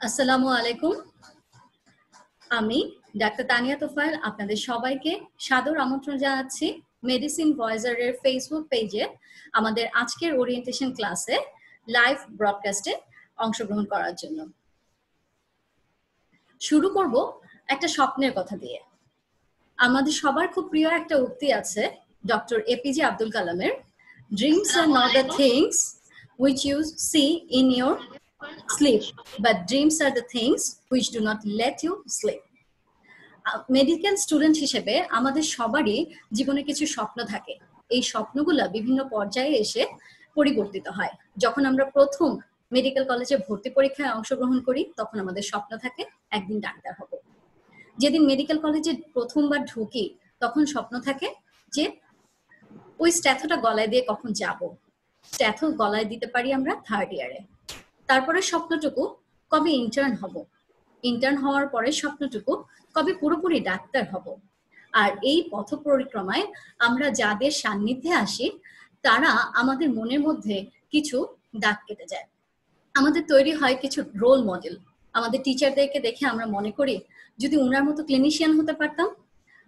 আসসালামু আলাইকুম। আমি ডাক্তার তানিয়া তোফায়েল আপনাদের সবাইকে সাদর আমন্ত্রণ জানাচ্ছি মেডিসিন ভয়েজারের ফেসবুক পেজে আমাদের আজকের ওরিয়েন্টেশন ক্লাসে লাইভ ব্রডকাস্টে অংশগ্রহণ করার জন্য। শুরু করব একটা স্বপ্নের কথা দিয়ে। আমাদের সবার খুব প্রিয় একটা উক্তি আছে ডক্টর এপিজে আব্দুল কালামের, dreams are not the things which you see in your sleep, but dreams are the things which do not let you sleep. Medical student হিসেবে আমাদের সবারই জীবনে কিছু স্বপ্ন থাকে। এই স্বপ্নগুলো বিভিন্ন পর্যায়ে এসে পরিবর্তিত হয়। যখন আমরা প্রথম মেডিকেল কলেজে ভর্তি পরীক্ষায় অংশগ্রহণ করি তখন আমাদের স্বপ্ন থাকে একদিন ডাক্তার হব। যেদিন মেডিকেল কলেজে প্রথমবার ঢুকি তখন স্বপ্ন থাকে যে ওই স্ট্যাথোটা গলায় দিয়ে কখন যাব। স্ট্যাথো গলায় দিতে পারি আমরা থার্ড ইয়ারে। তারপরে স্বপ্নটুকু কবে ইন্টার্ন হব, ইন্টার্ন হওয়ার পরে স্বপ্নটুকু কবে পুরোপুরি ডাক্তার হব। আর এই পথ পরিক্রমায় আমরা যাদের সান্নিধ্যে আসি তারা আমাদের মনের মধ্যে কিছু দাগ কেটে যায়। আমাদের তৈরি হয় কিছু রোল মডেল। আমাদের টিচারদেরকে দেখে আমরা মনে করি যদি ওনার মতো ক্লিনিশিয়ান হতে পারতাম,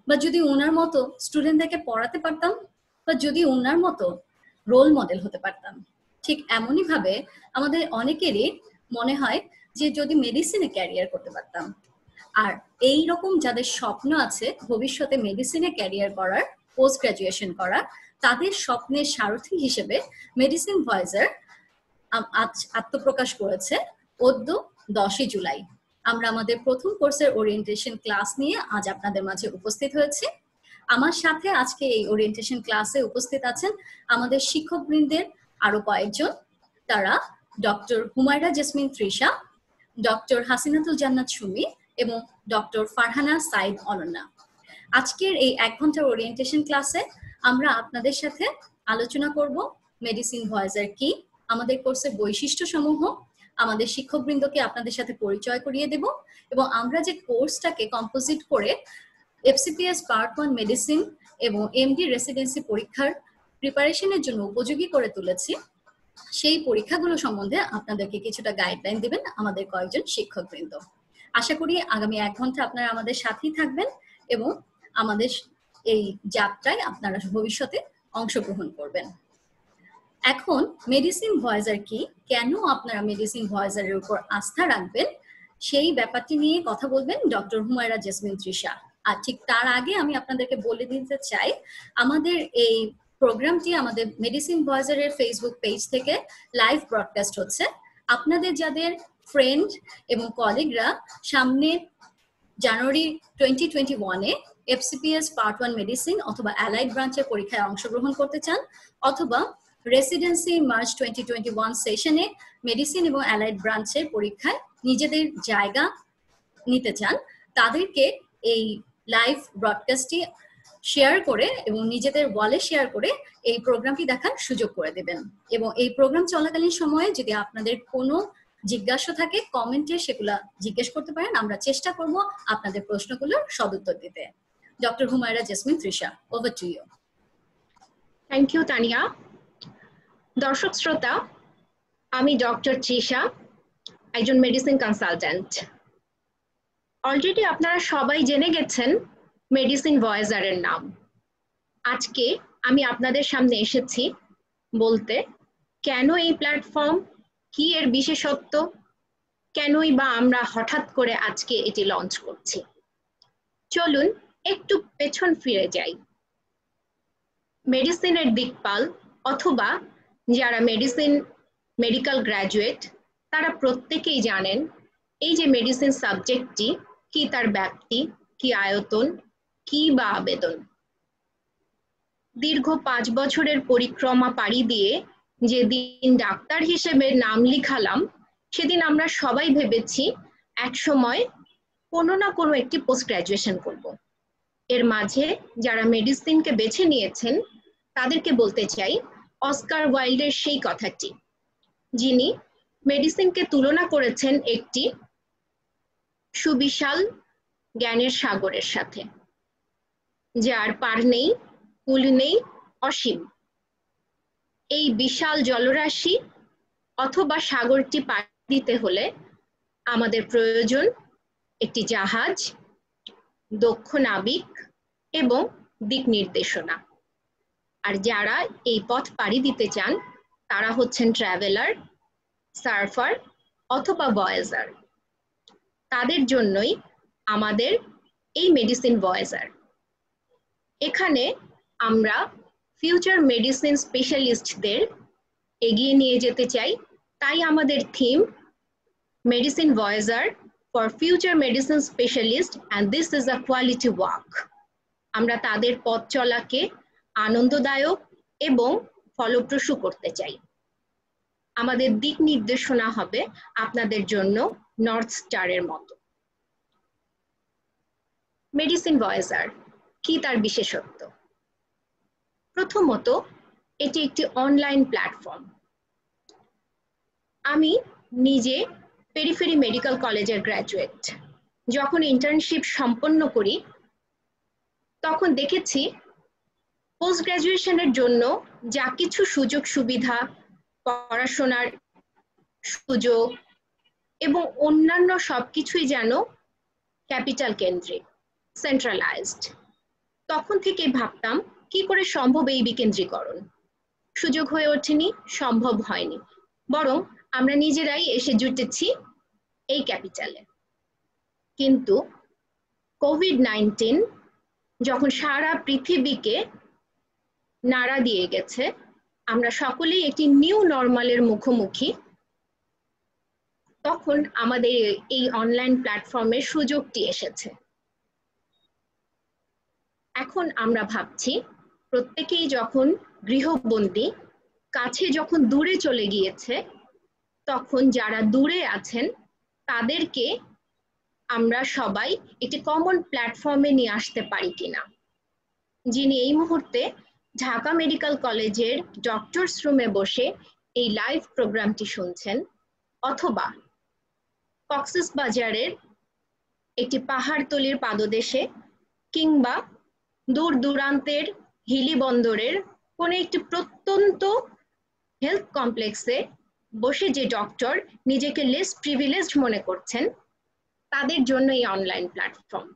বা যদি ওনার মতো স্টুডেন্টদেরকে পড়াতে পারতাম, বা যদি ওনার মতো রোল মডেল হতে পারতাম। ঠিক এমনই ভাবে আমাদের অনেকেরই মনে হয় যে যদি মেডিসিনে ক্যারিয়ার করতে পারতাম। আর এই রকম যাদের স্বপ্ন আছে ভবিষ্যতে মেডিসিনে ক্যারিয়ার করার, পোস্ট গ্রাজুয়েশন করার, তাদের স্বপ্নের সারথি হিসেবে মেডিসিন ভয়েজার আজ আত্মপ্রকাশ করেছে। অদ্য 10 জুলাই আমরা আমাদের প্রথম কোর্সের ওরিয়েন্টেশন ক্লাস নিয়ে আজ আপনাদের মাঝে উপস্থিত হয়েছি। আমার সাথে আজকে এই ওরিয়েন্টেশন ক্লাসে উপস্থিত আছেন আমাদের শিক্ষকবৃন্দের আরো কয়েকজন। তারা ডক্টর হুমায়রা জেসমিন তৃষা, ডক্টর হাসিনাতুল জান্নাত সুমি এবং ডক্টর ফারহানা সাইদ অনন্যা। আজকের এই 1 ঘন্টার ওরিয়েন্টেশন ক্লাসে আমরা আপনাদের সাথে আলোচনা করব মেডিসিন ভয়েজার কি, আমাদের কোর্সের বৈশিষ্ট্য সমূহ, আমাদের শিক্ষকবৃন্দকে আপনাদের সাথে পরিচয় করিয়ে দেব এবং আমরা যে কোর্সটাকে কম্পোজিট করে এফসিপিএস পার্ট 1 মেডিসিন এবং এমডি রেসিডেন্সি পরীক্ষার প্রিপারেশনের জন্য উপযোগী করে তুলেছি সেই পরীক্ষাগুলো সম্বন্ধে আপনাদেরকে কিছুটা গাইডলাইন দিবেন আমাদের কয়েকজন শিক্ষকবৃন্দ। আশা করি আগামী 1 ঘন্টা আপনারা আমাদের সাথেই থাকবেন এবং আমাদের এই যাত্রায় আপনারা ভবিষ্যতে অংশগ্রহণ করবেন। এখন মেডিসিন ভয়েজার কি, কেন আপনারা মেডিসিন ভয়েজারের উপর আস্থা রাখবেন, সেই ব্যাপারটি নিয়ে কথা বলবেন ডক্টর হুমায়রা জেসমিন তৃষা। আর ঠিক তার আগে আমি আপনাদেরকে বলে দিতে চাই আমাদের এই প্রোগ্রামটি আমাদের মেডিসিন ভয়েজারের ফেসবুক পেজ থেকে লাইভ ব্রডকাস্ট হচ্ছে। আপনাদের যাদের ফ্রেন্ড এবং কলিগরা সামনে জানুয়ারি 2021-এ এফসিপিএস পার্ট 1 মেডিসিন অথবা অ্যালাইড ব্রাঞ্চের পরীক্ষায় অংশগ্রহণ করতে চান, অথবা রেসিডেন্সি মার্চ 2021 সেশনে মেডিসিন এবং অ্যালাইড ব্রাঞ্চের পরীক্ষায় নিজেদের জায়গা নিতে চান, তাদেরকে এই লাইভ ব্রডকাস্টটি শেয়ার করে এবং নিজেদের ওয়ালে শেয়ার করে এই প্রোগ্রামটি দেখার সুযোগ করে দেবেন। এবং এই প্রোগ্রাম চলাকালীন সময়ে যদি আপনাদের কোনো জিজ্ঞাসা থাকে কমেন্টে সেগুলো জিজ্ঞেস করতে পারেন, আমরা চেষ্টা করব আপনাদের প্রশ্নগুলোর সদুত্তর দিতে। Doctor Humaira Jesmin Trisha, over to you. Thank you Tania. দর্শক শ্রোতা, আমি ডক্টর তৃষা, একজন মেডিসিন কনসালট্যান্ট। অলরেডি আপনারা সবাই জেনে গেছেন মেডিসিন ভয়েজারের নাম। আজকে আমি আপনাদের সামনে এসেছি বলতে কেন এই প্ল্যাটফর্ম, কি এর বিশেষত্ব, কেনই বা আমরা হঠাৎ করে আজকে এটি লঞ্চ করছি। চলুন একটু পেছন ফিরে যাই। মেডিসিনের দিকপাল অথবা যারা মেডিকেল গ্র্যাজুয়েট তারা প্রত্যেকেই জানেন এই যে মেডিসিন সাবজেক্টটি কি, তার ব্যাপ্তি কি, আয়তন কি বা আবেদন। দীর্ঘ 5 বছরের পরিক্রমা পাড়ি দিয়ে যেদিন ডাক্তার হিসেবে নাম লিখালাম সেদিন আমরা সবাই ভেবেছি একসময় কোনো না কোনো একটি পোস্ট গ্রাজুয়েশন করব। এর মাঝে যারা মেডিসিনকে বেছে নিয়েছেন তাদেরকে বলতে চাই অস্কার ওয়াইল্ডের সেই কথাটি, যিনি মেডিসিনকে তুলনা করেছেন একটি সুবিশাল জ্ঞানের সাগরের সাথে, যার পার নেই কূল নেই, অসীম। এই বিশাল জলরাশি অথবা সাগরটি পার দিতে হলে আমাদের প্রয়োজন একটি জাহাজ, দক্ষ নাবিক এবং দিক নির্দেশনা। আর যারা এই পথ পাড়ি দিতে চান তারা হচ্ছেন ট্রাভেলার, সার্ফার অথবা ভয়েজার। তাদের জন্যই আমাদের এই মেডিসিন ভয়েজার। এখানে আমরা ফিউচার মেডিসিন স্পেশালিস্টদের এগিয়ে নিয়ে যেতে চাই, তাই আমাদের theme medicine Voyager for future medicine specialist and this is a quality walk. আমরা তাদের পথ চলাকে আনন্দদায়ক এবং ফলপ্রসূ করতে চাই। আমাদের দিক নির্দেশনা হবে আপনাদের জন্য নর্থ স্টারের মতো। মেডিসিন ভয়েজার কি তার বিশেষত্ব? প্রথমত, এটি একটি অনলাইন প্ল্যাটফর্ম। আমি নিজে পেরিফেরি মেডিকেল কলেজের গ্র্যাজুয়েট। যখন ইন্টার্নশিপ সম্পন্ন করি তখন দেখেছি পোস্ট গ্র্যাজুয়েশনের জন্য যা কিছু সুযোগ সুবিধা, পড়াশোনার সুযোগ এবং অন্যান্য সবকিছুই যেন ক্যাপিটাল কেন্দ্রিক, সেন্ট্রালাইজড। তখন থেকে ভাবতাম কি করে সম্ভব এই বিকেন্দ্রীকরণ। সুযোগ হয়ে ওঠেনি, সম্ভব হয়নি, বরং আমরা নিজেরাই এসে জুটেছি এই ক্যাপিটালে। কিন্তু কোভিড-19 যখন সারা পৃথিবীকে নাড়া দিয়ে গেছে, আমরা সকলেই একটি নিউ নরমালের মুখোমুখি, তখন আমাদের এই অনলাইন প্ল্যাটফর্মের সুযোগটি এসেছে। এখন আমরা ভাবছি প্রত্যেকেই যখন গৃহবন্দী, কাছে যখন দূরে চলে গিয়েছে, তখন যারা দূরে আছেন তাদেরকে আমরা সবাই একটি কমন প্ল্যাটফর্মে নিয়ে আসতে পারি কিনা। যিনি এই মুহূর্তে ঢাকা মেডিকেল কলেজের ডক্টরস রুমে বসে এই লাইভ প্রোগ্রামটি শুনছেন, অথবা কক্সবাজারের একটি পাহাড়তলির পাদদেশে কিংবা দূর দূরান্তের হিলি বন্দরের কোনো একটি প্রত্যন্ত হেলথ কমপ্লেক্সে বসে যে ডক্টর নিজেকে লেস প্রিভিলেজড মনে করছেন, তাদের জন্য এই অনলাইন প্ল্যাটফর্ম।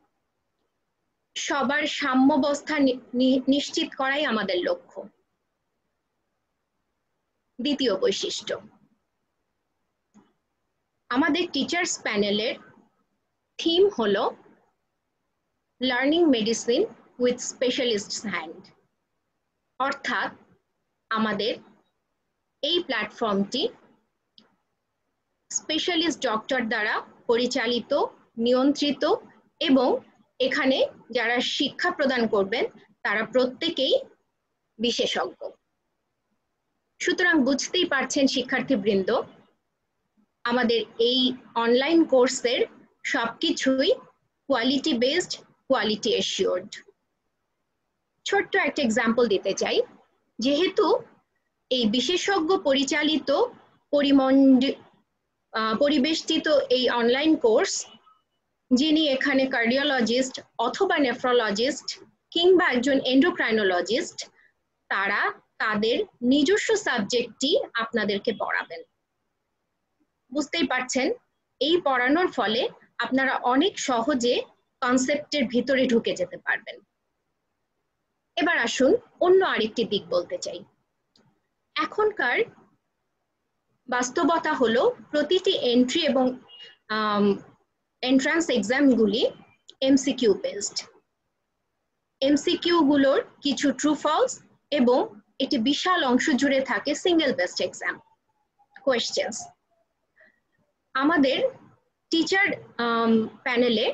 সবার সাম্যাবস্থা নিশ্চিত করাই আমাদের লক্ষ্য। দ্বিতীয় বৈশিষ্ট্য, আমাদের টিচার্স প্যানেলের থিম হলো লার্নিং মেডিসিন উইথ স্পেশালিস্টস হ্যান্ড। অর্থাৎ আমাদের এই প্ল্যাটফর্মটি স্পেশালিস্ট ডক্টর দ্বারা পরিচালিত, নিয়ন্ত্রিত এবং এখানে যারা শিক্ষা প্রদান করবেন তারা প্রত্যেকেই বিশেষজ্ঞ। সুতরাং বুঝতেই পারছেন শিক্ষার্থীবৃন্দ, আমাদের এই অনলাইন কোর্সের সবকিছুই কোয়ালিটি বেসড, কোয়ালিটি এশিওর্ড। ছোট্ট একটা এক্সাম্পল দিতে চাই। যেহেতু এই বিশেষজ্ঞ পরিচালিত পরিবেষ্টিত এই অনলাইন কোর্স, যিনি এখানে কার্ডিওলজিস্ট অথবা নেফ্রোলজিস্ট কিংবা একজন এন্ডোক্রাইনোলজিস্ট, তারা তাদের নিজস্ব সাবজেক্টটি আপনাদেরকে পড়াবেন। বুঝতেই পারছেন এই পড়ানোর ফলে আপনারা অনেক সহজে কনসেপ্টের ভিতরে ঢুকে যেতে পারবেন। এবার আসুন অন্য আরেকটি দিক বলতে চাই। এখনকার বাস্তবতা হলো প্রতিটি এন্ট্রি এবং এন্ট্রান্স এক্সামগুলি এমসিকিউ বেসড। এমসিকিউ গুলোর কিছু ট্রু ফলস এবং একটি বিশাল অংশ জুড়ে থাকে সিঙ্গেল বেসড এক্সাম কোয়েশ্চেন্স। আমাদের টিচার প্যানেলে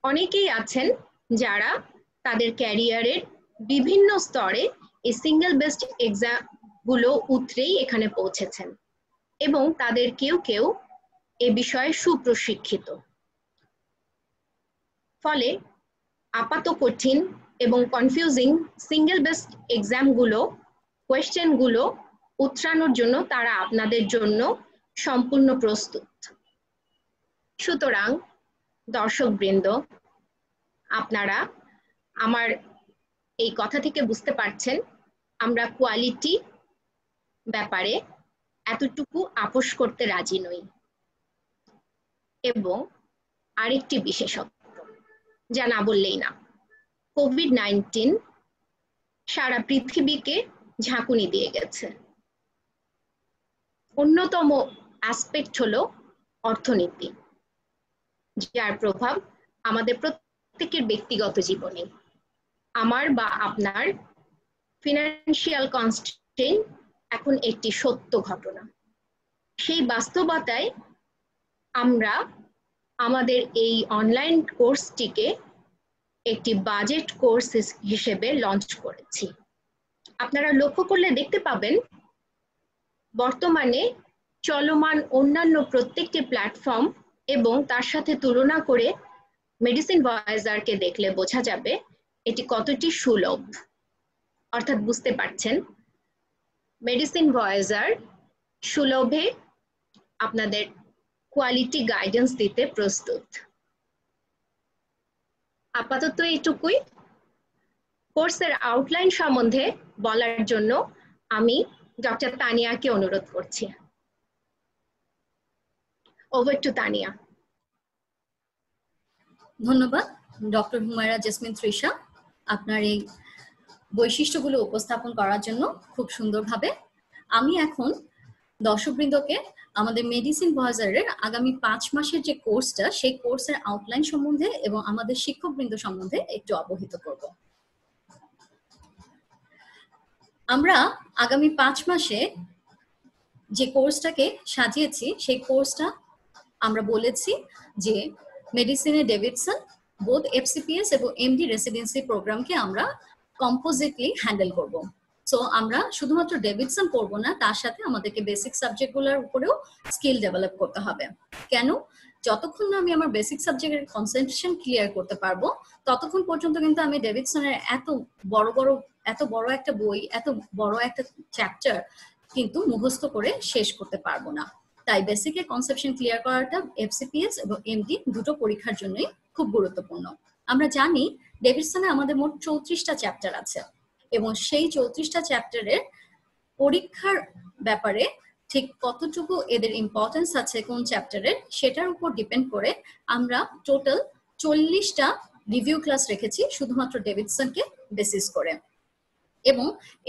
অনেকেই আছেন যারা তাদের ক্যারিয়ারের বিভিন্ন স্তরে এই সিঙ্গেল বেসড এক্সাম গুলো উতরেই এখানে পৌঁছেছেন এবং তাদের কেউ কেউ এ বিষয়ে সুপ্রশিক্ষিত। ফলে আপাত কঠিন এবং কনফিউজিং সিঙ্গেল বেসড এক্সামগুলো, কোয়েশ্চেনগুলো উতরানোর জন্য তারা আপনাদের জন্য সম্পূর্ণ প্রস্তুত। সুতরাং দর্শকবৃন্দ, আপনারা আমার এই কথা থেকে বুঝতে পারছেন আমরা কোয়ালিটি ব্যাপারে এতটুকু আপোষ করতে রাজি নই। এবং আরেকটি বিশেষত্ব যা না বললেই না, কোভিড-19 সারা পৃথিবীকে ঝাঁকুনি দিয়ে গেছে। অন্যতম অ্যাসপেক্ট হলো অর্থনীতি, যার প্রভাব আমাদের প্রত্যেকের ব্যক্তিগত জীবনে। আমার বা আপনার ফিনান্সিয়াল কনস্ট্রেইন এখন একটি সত্য ঘটনা। সেই বাস্তবতায় আমরা আমাদের এই অনলাইন কোর্সটিকে একটি বাজেট কোর্স হিসেবে লঞ্চ করেছি। আপনারা লক্ষ্য করলে দেখতে পাবেন বর্তমানে চলমান অন্যান্য প্রত্যেকটি প্ল্যাটফর্ম এবং তার সাথে তুলনা করে মেডিসিন ভয়েজারকে দেখলে বোঝা যাবে এটি কতটি সুলভ। অর্থাৎ বুঝতে পারছেন মেডিসিন ভয়েজার সুলভে আপনাদের কোয়ালিটি গাইডেন্স দিতে প্রস্তুত। আপাতত এইটুকুই। কোর্সের আউটলাইন সম্বন্ধে বলার জন্য আমি ডক্টর তানিয়াকে অনুরোধ করছি। Over to Tania. ধন্যবাদ ডক্টর হুমায়রা জেসমিন তৃষা, আপনার এই বৈশিষ্ট্যগুলো উপস্থাপন করার জন্য খুব সুন্দরভাবে। আমি এখন দর্শকবৃন্দকে আমাদের মেডিসিন ভয়েজারের আগামী 5 মাসের যে কোর্সটা, সেই কোর্সের আউটলাইন সম্বন্ধে এবং আমাদের শিক্ষকবৃন্দ সম্বন্ধে একটু অবহিত করব। আমরা আগামী 5 মাসে যে কোর্সটাকে সাজিয়েছি, সেই কোর্সটা আমরা বলেছি যে মেডিসিনে ডেভিডসন, বোথ এফসিপিএস এবং এমডি রেসিডেন্সি প্রোগ্রামকে আমরা কম্পোজিটলি হ্যান্ডেল করব। সো আমরা শুধুমাত্র ডেভিডসন করব না, তার সাথে আমাদেরকে বেসিক সাবজেক্টগুলোর উপরেও স্কিল ডেভেলপ করতে হবে। কেন? যতক্ষণ না আমি আমার বেসিক সাবজেক্টের কনসেন্ট্রেশন ক্লিয়ার করতে পারবো, ততক্ষণ পর্যন্ত কিন্তু আমি ডেভিডসনের এত বড় একটা বই, এত বড় একটা চ্যাপ্টার কিন্তু মুখস্থ করে শেষ করতে পারবো না। তাই বেসিকের কনসেপশন ক্লিয়ার করাটা এফসিপিএস এবং এমডি দুটো পরীক্ষার জন্যই খুব গুরুত্বপূর্ণ। আমরা জানি ডেভিডসনে আমাদের মোট 34টা চ্যাপ্টার আছে এবং সেই 34টা চ্যাপ্টারের পরীক্ষার ব্যাপারে ঠিক কতটুকু এদের ইম্পর্টেন্স আছে কোন চ্যাপ্টারের, সেটার উপর ডিপেন্ড করে আমরা টোটাল 40টা রিভিউ ক্লাস রেখেছি শুধুমাত্র ডেভিডসনকে বেসিস করে। এবং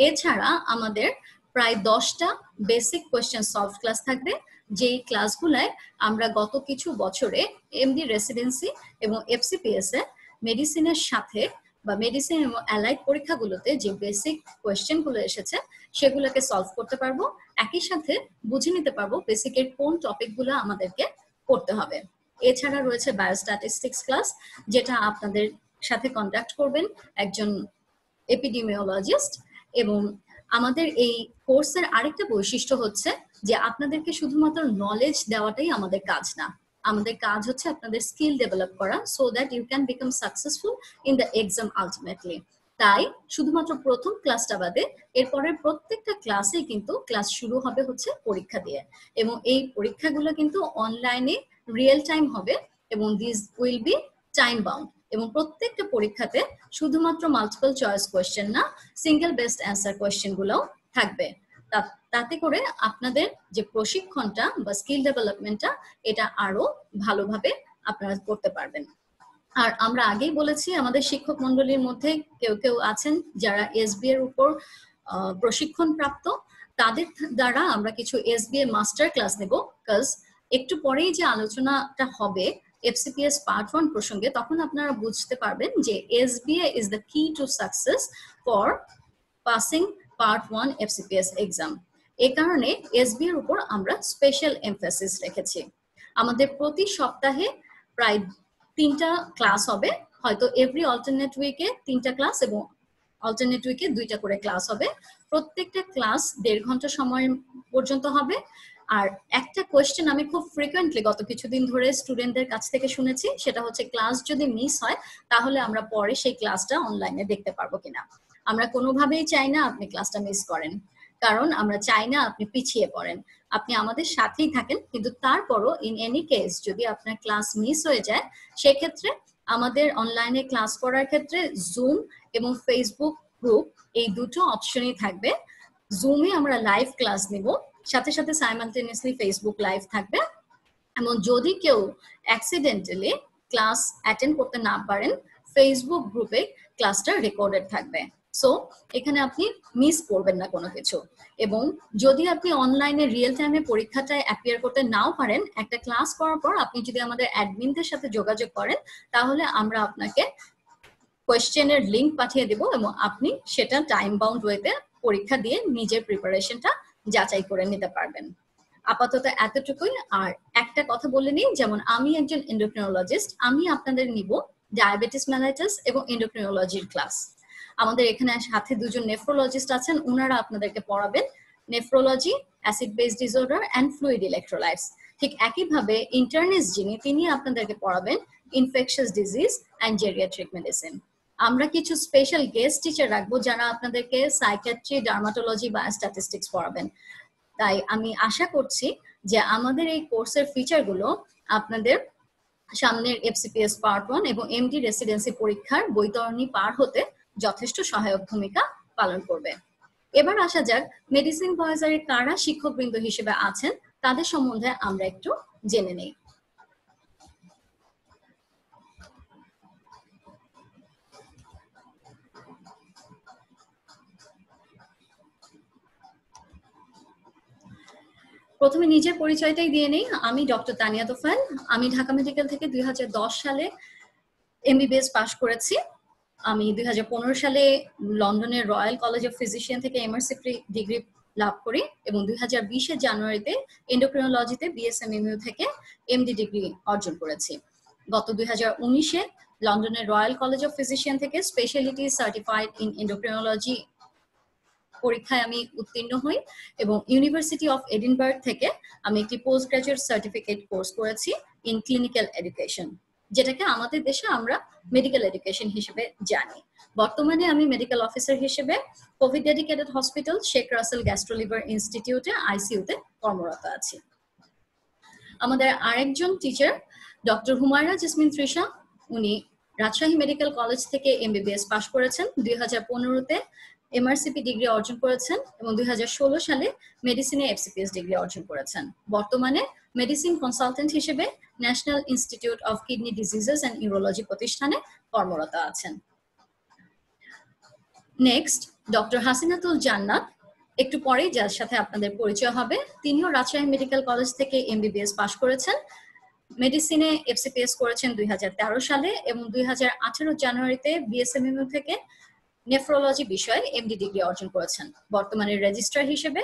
এছাড়া আমাদের প্রায় 10টা বেসিক কোয়েশ্চেন সলভ ক্লাস থাকবে, যেই ক্লাসগুলায় আমরা গত কিছু বছরে এমডি রেসিডেন্সি এবং এফসিপিএস এ মেডিসিনের সাথে বা মেডিসিন এবং অ্যালাইড পরীক্ষাগুলোতে যে বেসিক কোয়েশ্চেনগুলো এসেছে সেগুলোকে সলভ করতে পারবো। একই সাথে বুঝে নিতে পারবো বেসিকের কোন টপিকগুলো আমাদেরকে পড়তে হবে। এছাড়া রয়েছে বায়োস্ট্যাটিস্টিক্স ক্লাস, যেটা আপনাদের সাথে কন্ডাক্ট করবেন একজন এপিডেমিওলজিস্ট। এবং আমাদের এই কোর্সের আরেকটা বৈশিষ্ট্য হচ্ছে যে আপনাদেরকে শুধুমাত্র নলেজ দেওয়াটাই আমাদের কাজ না, আমাদের কাজ হচ্ছে আপনাদের স্কিল ডেভেলপ করা, so that you can become successful in the exam ultimately. তাই শুধুমাত্র প্রথম ক্লাসটা বাদে এরপরের প্রত্যেকটা ক্লাসেই কিন্তু ক্লাস শুরু হবে হচ্ছে পরীক্ষা দিয়ে, এবং এই পরীক্ষাগুলো কিন্তু অনলাইনে রিয়েল টাইম হবে এবং this will be time bound. এবং প্রত্যেকটা পরীক্ষাতে শুধুমাত্র মাল্টিপল চয়েস কোয়েশ্চেন না, সিঙ্গেল বেস্ট অ্যান্সার কোয়েশ্চেন গুলোও থাকবে। তাতে করে আপনাদের যে প্রশিক্ষণটা বা স্কিল ডেভেলপমেন্টটা এটা আরো ভালোভাবে আপনারা করতে পারবেন। আর আমরা আগেই বলেছি আমাদের শিক্ষক মন্ডলীর মধ্যে কেউ কেউ আছেন যারা এসবিএ এর উপর প্রশিক্ষণ প্রাপ্ত, তাদের দ্বারা আমরা কিছু এসবিএ মাস্টার ক্লাস নেব। কাজ একটু পরেই যে আলোচনাটা হবে এফসিপিএস পার্ট 1 প্রসঙ্গে, তখন আপনারা বুঝতে পারবেন যে এসবিএ ইজ দ্য কি to success for passing part 1 FCPS exam. এই কারণে এসবিএ এর উপর আমরা স্পেশাল এমফাসিস রেখেছি। আমাদের প্রতি সপ্তাহে প্রায় 3টা ক্লাস হবে, হয়তো এভরি অল্টারনেট উইকে 3টা ক্লাস এবং অল্টারনেট উইকে 2টা করে ক্লাস হবে। প্রত্যেকটা ক্লাস 1.5 ঘন্টা সময় পর্যন্ত হবে। আর একটা কোয়েশ্চেন আমি খুব ফ্রিকোয়েন্টলি গত কিছুদিন ধরে স্টুডেন্টদের কাছ থেকে শুনেছি, সেটা হচ্ছে ক্লাস যদি মিস হয় তাহলে আমরা পরে সেই ক্লাসটা অনলাইনে দেখতে পারবো কিনা। আমরা কোনোভাবেই চাই না আপনি ক্লাসটা মিস করেন, কারণ আমরা চাই না আপনি পিছিয়ে পড়েন। আপনি আমাদের সাথেই থাকেন, কিন্তু তারপরও ইন এনি কেস যদি আপনার ক্লাস মিস হয়ে যায়, সেক্ষেত্রে আমাদের অনলাইনে ক্লাস করার ক্ষেত্রে জুম এবং ফেসবুক গ্রুপ এই দুটো অপশনই থাকবে। জুমে আমরা লাইভ ক্লাস নিব, সাথে সাথে সাইমালটেনিয়াসলি ফেসবুক লাইভ থাকবে। এবং যদি কেউ অ্যাক্সিডেন্টালি ক্লাস অ্যাটেন্ড করতে না পারেন, ফেসবুক গ্রুপে ক্লাসটা রেকর্ডেড থাকবে। সো এখানে আপনি মিস করবেন না কোনো কিছু। এবং যদি আপনি অনলাইনে রিয়েল টাইমে পরীক্ষাটায় অ্যাপিয়ার করতে নাও পারেন, একটা ক্লাস করার পর আপনি যদি আমাদের অ্যাডমিনদের সাথে যোগাযোগ করেন, তাহলে আমরা আপনাকে কোয়েশ্চেনের লিংক পাঠিয়ে দেব এবং আপনি সেটা টাইম বাউন্ড ওয়েতে পরীক্ষা দিয়ে নিজের প্রিপারেশনটা যাচাই করে নিতে পারবেন। আপাতত এতটুকুই। আর একটা কথা বলে নিই, যেমন আমি একজন এন্ডোক্রিনোলজিস্ট, আমি আপনাদের নিব ডায়াবেটিস মেলাইটাস এবং এন্ডোক্রিনোলজির ক্লাস। আমাদের এখানে সাথে দুজন নেফ্রোলজিস্ট আছেন, ওনারা আপনাদেরকে পড়াবেন nephrology, acid base disorder and fluid electrolytes. ঠিক একইভাবে ইন্টার্নিস্ট যিনি, তিনি আপনাদেরকে পড়াবেন infectious disease and geriatric medicine. আমরা কিছু স্পেশাল গেস্ট টিচার রাখবো যারা আপনাদেরকে সাইকিয়াট্রি, ডার্মাটোলজি বা স্ট্যাটিস্টিক্স পড়াবেন। তাই আমি আশা করছি যে আমাদের এই কোর্সের ফিচারগুলো আপনাদের সামনের এফসিপিএস পার্ট 1 এবং এমডি রেসিডেন্সি পরীক্ষার বৈতরণী পার হতে যথেষ্ট সহায়ক ভূমিকা পালন করবে। এবার আসা যাক মেডিসিন ভয়েসারে কারা শিক্ষকবৃন্দ হিসেবে আছেন তাদের সম্বন্ধে আমরা একটু জেনে নেই। প্রথমে নিজের পরিচয়টাই দিয়ে নেই। আমি ডক্টর তানিয়া তোফায়েল। আমি ঢাকা মেডিকেল থেকে 2010 সালে এমবিবিএস পাশ করেছি। আমি 2015 সালে লন্ডনের রয়্যাল কলেজ অফ ফিজিশিয়ান থেকে এমআরসি ডিগ্রি লাভ করি এবং 2020 জানুয়ারিতে এন্ডোক্রিনোলজিতে বিএসএমএমইউ থেকে এমডি ডিগ্রি অর্জন করেছি। গত 2019-এ লন্ডনের রয়্যাল কলেজ অফ ফিজিশিয়ান থেকে স্পেশালিটি সার্টিফাইড ইন এন্ডোক্রিনোলজি পরীক্ষায় আমি উত্তীর্ণ হই এবং ইউনিভার্সিটি অফ এডিনবার্গ থেকে আমি একটি পোস্ট গ্রাজুয়েট সার্টিফিকেট কোর্স করেছি ইন ক্লিনিক্যাল এডুকেশন, যেটাকে আমাদের দেশে আমরা মেডিকেল এডুকেশন হিসেবে জানি। বর্তমানে আমি মেডিকেল অফিসার হিসেবে covid dedicated hospital Sheikh Russell gastro liver ইনস্টিটিউটে আইসিইউতে কর্মরত আছি। আমাদের আরেকজন টিচার ডক্টর হুমায়রা জেসমিন তৃষা, উনি রাজশাহী মেডিকেল কলেজ থেকে এমবিবিএস পাশ করেছেন। 2015-তে এমআরসিপি ডিগ্রি অর্জন করেছেন এবং 2016 সালে মেডিসিনে এফসিপিএস ডিগ্রি অর্জন করেছেন। বর্তমানে মেডিসিন কনসালটেন্ট হিসেবে national institute of kidney diseases and neurology প্রতিষ্ঠানে কর্মরত আছেন। নেক্সট ডক্টর হাসিনাতুল জান্নাত, একটু পরেই যার সাথে আপনাদের পরিচয় হবে। তিনিও রাজশাহী মেডিকেল কলেজ থেকে এমবিবিএস পাশ করেছেন, মেডিসিনে এফসিপিএস করেছেন 2013 সালে এবং 2018 জানুয়ারিতে বিএসএমএমইউ থেকে নেফ্রোলজি বিষয়ে এমডি ডিগ্রি অর্জন করেছেন। বর্তমানে রেজিস্ট্রার হিসেবে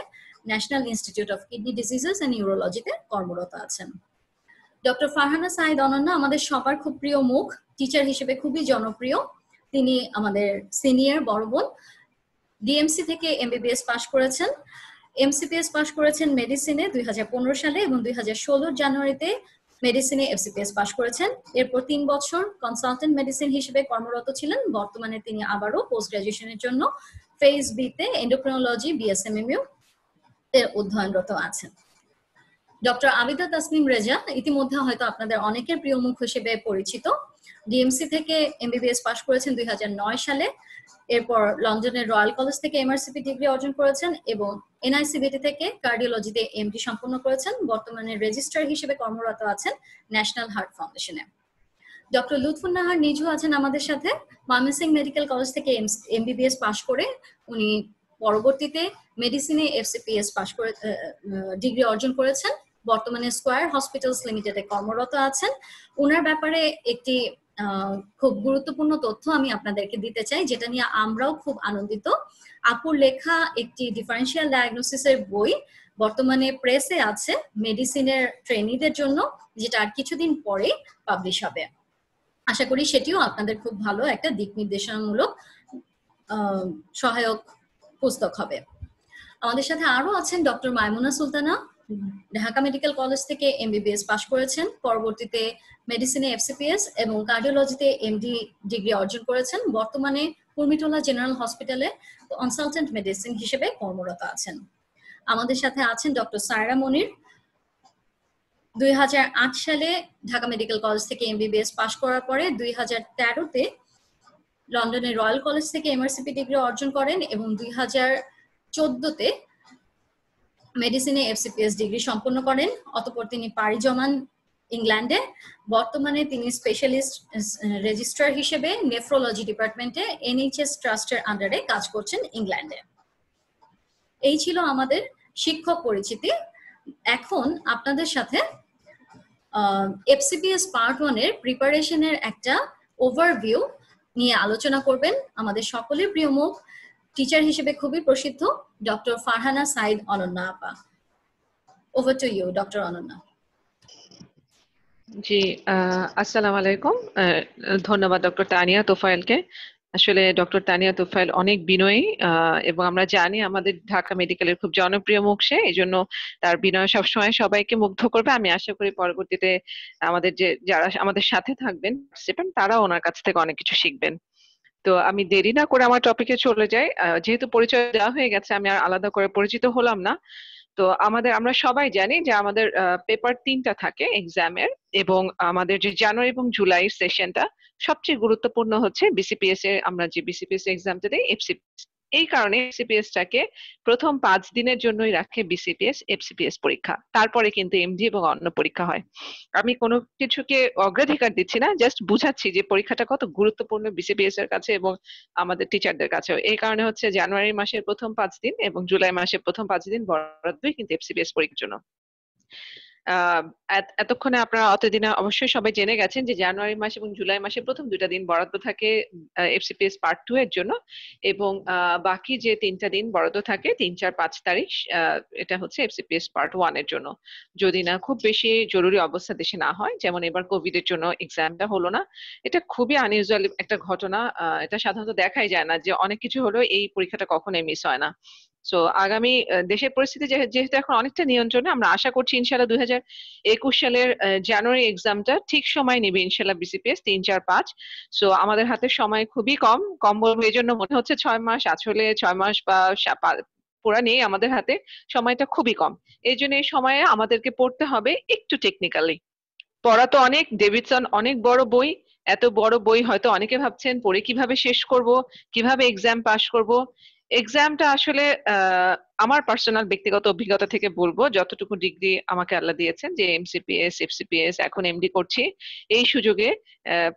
national institute of kidney diseases and নিউরোলজিতে কর্মরত আছেন। ডক্টর ফারহানা সাইদ অনন্যা আমাদের সবার খুব প্রিয় মুখ, টিচার হিসেবে খুবই জনপ্রিয়। তিনি আমাদের সিনিয়র বড় বোন। ডিএমসি থেকে এমবিবিএস পাশ করেছেন, এমসিপিএস পাশ করেছেন মেডিসিনে 2015 সালে এবং 2016 জানুয়ারিতে মেডিসিনে এফসিপিএস পাশ করেছেন। এরপর 3 বছর কনসালটেন্ট মেডিসিন হিসেবে কর্মরত ছিলেন। বর্তমানে তিনি আবারও পোস্ট গ্রাজুয়েশনের জন্য ফেজ বিতে এন্ডোক্রিনোলজি বিএসএমএমইউ এর অধ্যয়নরত আছেন। ডক্টর আবিদা তাসনিম রেজা ইতিমধ্যে হয়তো আপনাদের অনেকের প্রিয় মুখ হিসেবে পরিচিত। ডিএমসি থেকে এমবিবিএস পাশ করেছেন 2009 সালে। এরপর লন্ডনের রয়্যাল কলেজ থেকে এমআরসিপি ডিগ্রি অর্জন করেছেন এবং এনআইসিবিটি থেকে কার্ডিওলজিতে এমডি সম্পন্ন করেছেন। বর্তমানে রেজিস্ট্রার হিসেবে কর্মরত আছেন ন্যাশনাল হার্ট ফাউন্ডেশনে। ডক্টর লুৎফুন নাহার নিজু আছেন আমাদের সাথে। ময়মনসিংহ মেডিকেল কলেজ থেকে এমবিবিএস পাশ করে উনি পরবর্তীতে মেডিসিনে এফসিপিএস পাশ করে ডিগ্রি অর্জন করেছেন। বর্তমানে স্কয়ার হসপিটালস লিমিটেডে কর্মরত আছেন। ওনার ব্যাপারে একটি খুব গুরুত্বপূর্ণ তথ্য আমি আপনাদেরকে দিতে চাই, যেটা নিয়ে আমরাও খুব আনন্দিত। আপুর লেখা একটি ডিফারেন্সিয়াল ডায়াগনোসিসের বই বর্তমানে প্রেসে আছে মেডিসিনের ট্রেনিদের জন্য, যেটা আর কিছুদিন পরে পাবলিশ হবে। আশা করি সেটিও আপনাদের খুব ভালো একটা দিক নির্দেশনামূলক সহায়ক পুস্তক হবে। আমাদের সাথে আরো আছেন ডক্টর মাইমুনা সুলতানা, ঢাকা মেডিকেল কলেজ থেকে এমবিবিএস পাশ করেছেন। পরবর্তীতে মেডিসিনে এফসিপিএস এবং কার্ডিওলজিতে এমডি ডিগ্রি অর্জন করেছেন। বর্তমানে কুর্মিটোলা জেনারেল হসপিটালে কনসালটেন্ট মেডিসিন হিসেবে কর্মরত আছেন। আমাদের সাথে আছেন ডক্টর সায়রা মনির, 2008 সালে ঢাকা মেডিকেল কলেজ থেকে এমবিবিএস পাশ করার পরে 2013-তে লন্ডনের রয়্যাল কলেজ থেকে এমআরসিপি ডিগ্রি অর্জন করেন এবং 2014-তে মেডিসিনে এফসিপিএস ডিগ্রি সম্পন্ন করেন। অতঃপর তিনি পাড়ি জমান ইংল্যান্ডে। বর্তমানে তিনি স্পেশালিস্ট রেজিস্ট্রার হিসেবে নেফ্রোলজি ডিপার্টমেন্টে এনএইচএস ট্রাস্টের আন্ডারে কাজ করছেন ইংল্যান্ডে। এই ছিল আমাদের শিক্ষক পরিচিতি। এখন আপনাদের সাথে এফসিপিএস পার্ট 1 এর প্রিপারেশনের একটা ওভারভিউ নিয়ে আলোচনা করবেন আমাদের সকলের প্রিয় মুখ, টিচার হিসেবে খুবই প্রসিদ্ধ ডক্টর ফারহানা সাইদ অনন্যা আপা। Over to you doctor Ananya. জি, আসসালামু আলাইকুম। ধন্যবাদ ডক্টর তানিয়া তোফায়েলকে। আসলে ডক্টর তানিয়া তোফায়েল অনেক বিনয়ী, এবং আমরা জানি আমাদের ঢাকা মেডিকেলের খুব জনপ্রিয় মুখ সে, এই জন্য তার বিনয় সবসময় সবাইকে মুগ্ধ করবে। আমি আশা করি পরবর্তীতে আমাদের যারা আমাদের সাথে থাকবেন তারা ওনার কাছ থেকে অনেক কিছু শিখবেন। তো আমি দেরি না করে আমার টপিকে চলে যাই। যেহেতু পরিচয় দেওয়া হয়ে গেছে, আমি আর আলাদা করে পরিচিত হলাম না। তো আমরা সবাই জানি যে আমাদের পেপার 3টা থাকে এক্সামের, এবং আমাদের যে জানুয়ারি এবং জুলাই সেশনটা সবচেয়ে গুরুত্বপূর্ণ হচ্ছে বিসিপিএস এর। আমরা যে বিসিপিএস এক্সামটা দিই এফসিপিএস, এই কারণে এফসিপিএস টাকে প্রথম 5 দিনের জন্যই রাখে বিসিপিএস এফসিপিএস পরীক্ষা, তারপরে কিন্তু এমডি এবং অন্য পরীক্ষা হয়। আমি কোনো কিছুকে অগ্রাধিকার দিচ্ছি না, জাস্ট বুঝাচ্ছি যে পরীক্ষাটা কত গুরুত্বপূর্ণ বিসিপিএস এর কাছে এবং আমাদের টিচারদের কাছেও। এই কারণে হচ্ছে জানুয়ারি মাসের প্রথম 5 দিন এবং জুলাই মাসের প্রথম 5 দিন বরাদ্দই কিন্তু এফসিপিএস পরীক্ষার জন্য। এতক্ষণে আপনারা অতদিনে অবশ্যই সবাই জেনে গেছেন যে জানুয়ারি মাস এবং জুলাই মাসের প্রথম 2টা দিন বরাদ্দ থাকে এফসিপিএস পার্ট 2 এর জন্য, এবং বাকি যে 3টা দিন বরাদ্দ থাকে 3, 4, 5 তারিখ, এটা হচ্ছে এফসিপিএস পার্ট 1 এর জন্য। যদি না খুব বেশি জরুরি অবস্থা দেশে না হয়, যেমন এবার কোভিড এর জন্য এক্সামটা হলো না, এটা খুবই আনইউজুয়াল একটা ঘটনা। এটা সাধারণত দেখাই যায় না যে অনেক কিছু হলো এই পরীক্ষাটা কখনোই মিস হয় না। সো আগামী দেশের পরিস্থিতি যেহেতু এখন অনেকটা নিয়ন্ত্রণে, আমরা আশা করছি ইনশাল্লাহ 2021 সালের জানুয়ারি এক্সামটা ঠিক সময় নেবে ইনশাল্লাহ বিসিপিএস 3, 4, 5। সো আমাদের হাতে সময় খুবই কম বলবো, এই জন্য মনে হচ্ছে 6 মাস, আসলে 6 মাস বা পুরা নেই আমাদের হাতে, সময়টা খুবই কম। এই জন্য এই সময়ে আমাদেরকে পড়তে হবে একটু টেকনিক্যালি। পড়া তো অনেক, ডেভিডসন অনেক বড় বই, এত বড় বই হয়তো অনেকে ভাবছেন পড়ে কিভাবে শেষ করব, কিভাবে এক্সাম পাস করব। এক্সামটা আসলে আমার পার্সোনাল ব্যক্তিগত অভিজ্ঞতা থেকে বলবো, যতটুকু ডিগ্রি আমাকে আল্লাহ দিয়েছেন, যে এমসিপিএস এফসিপিএস এখন এমডি করছি, এই সুযোগে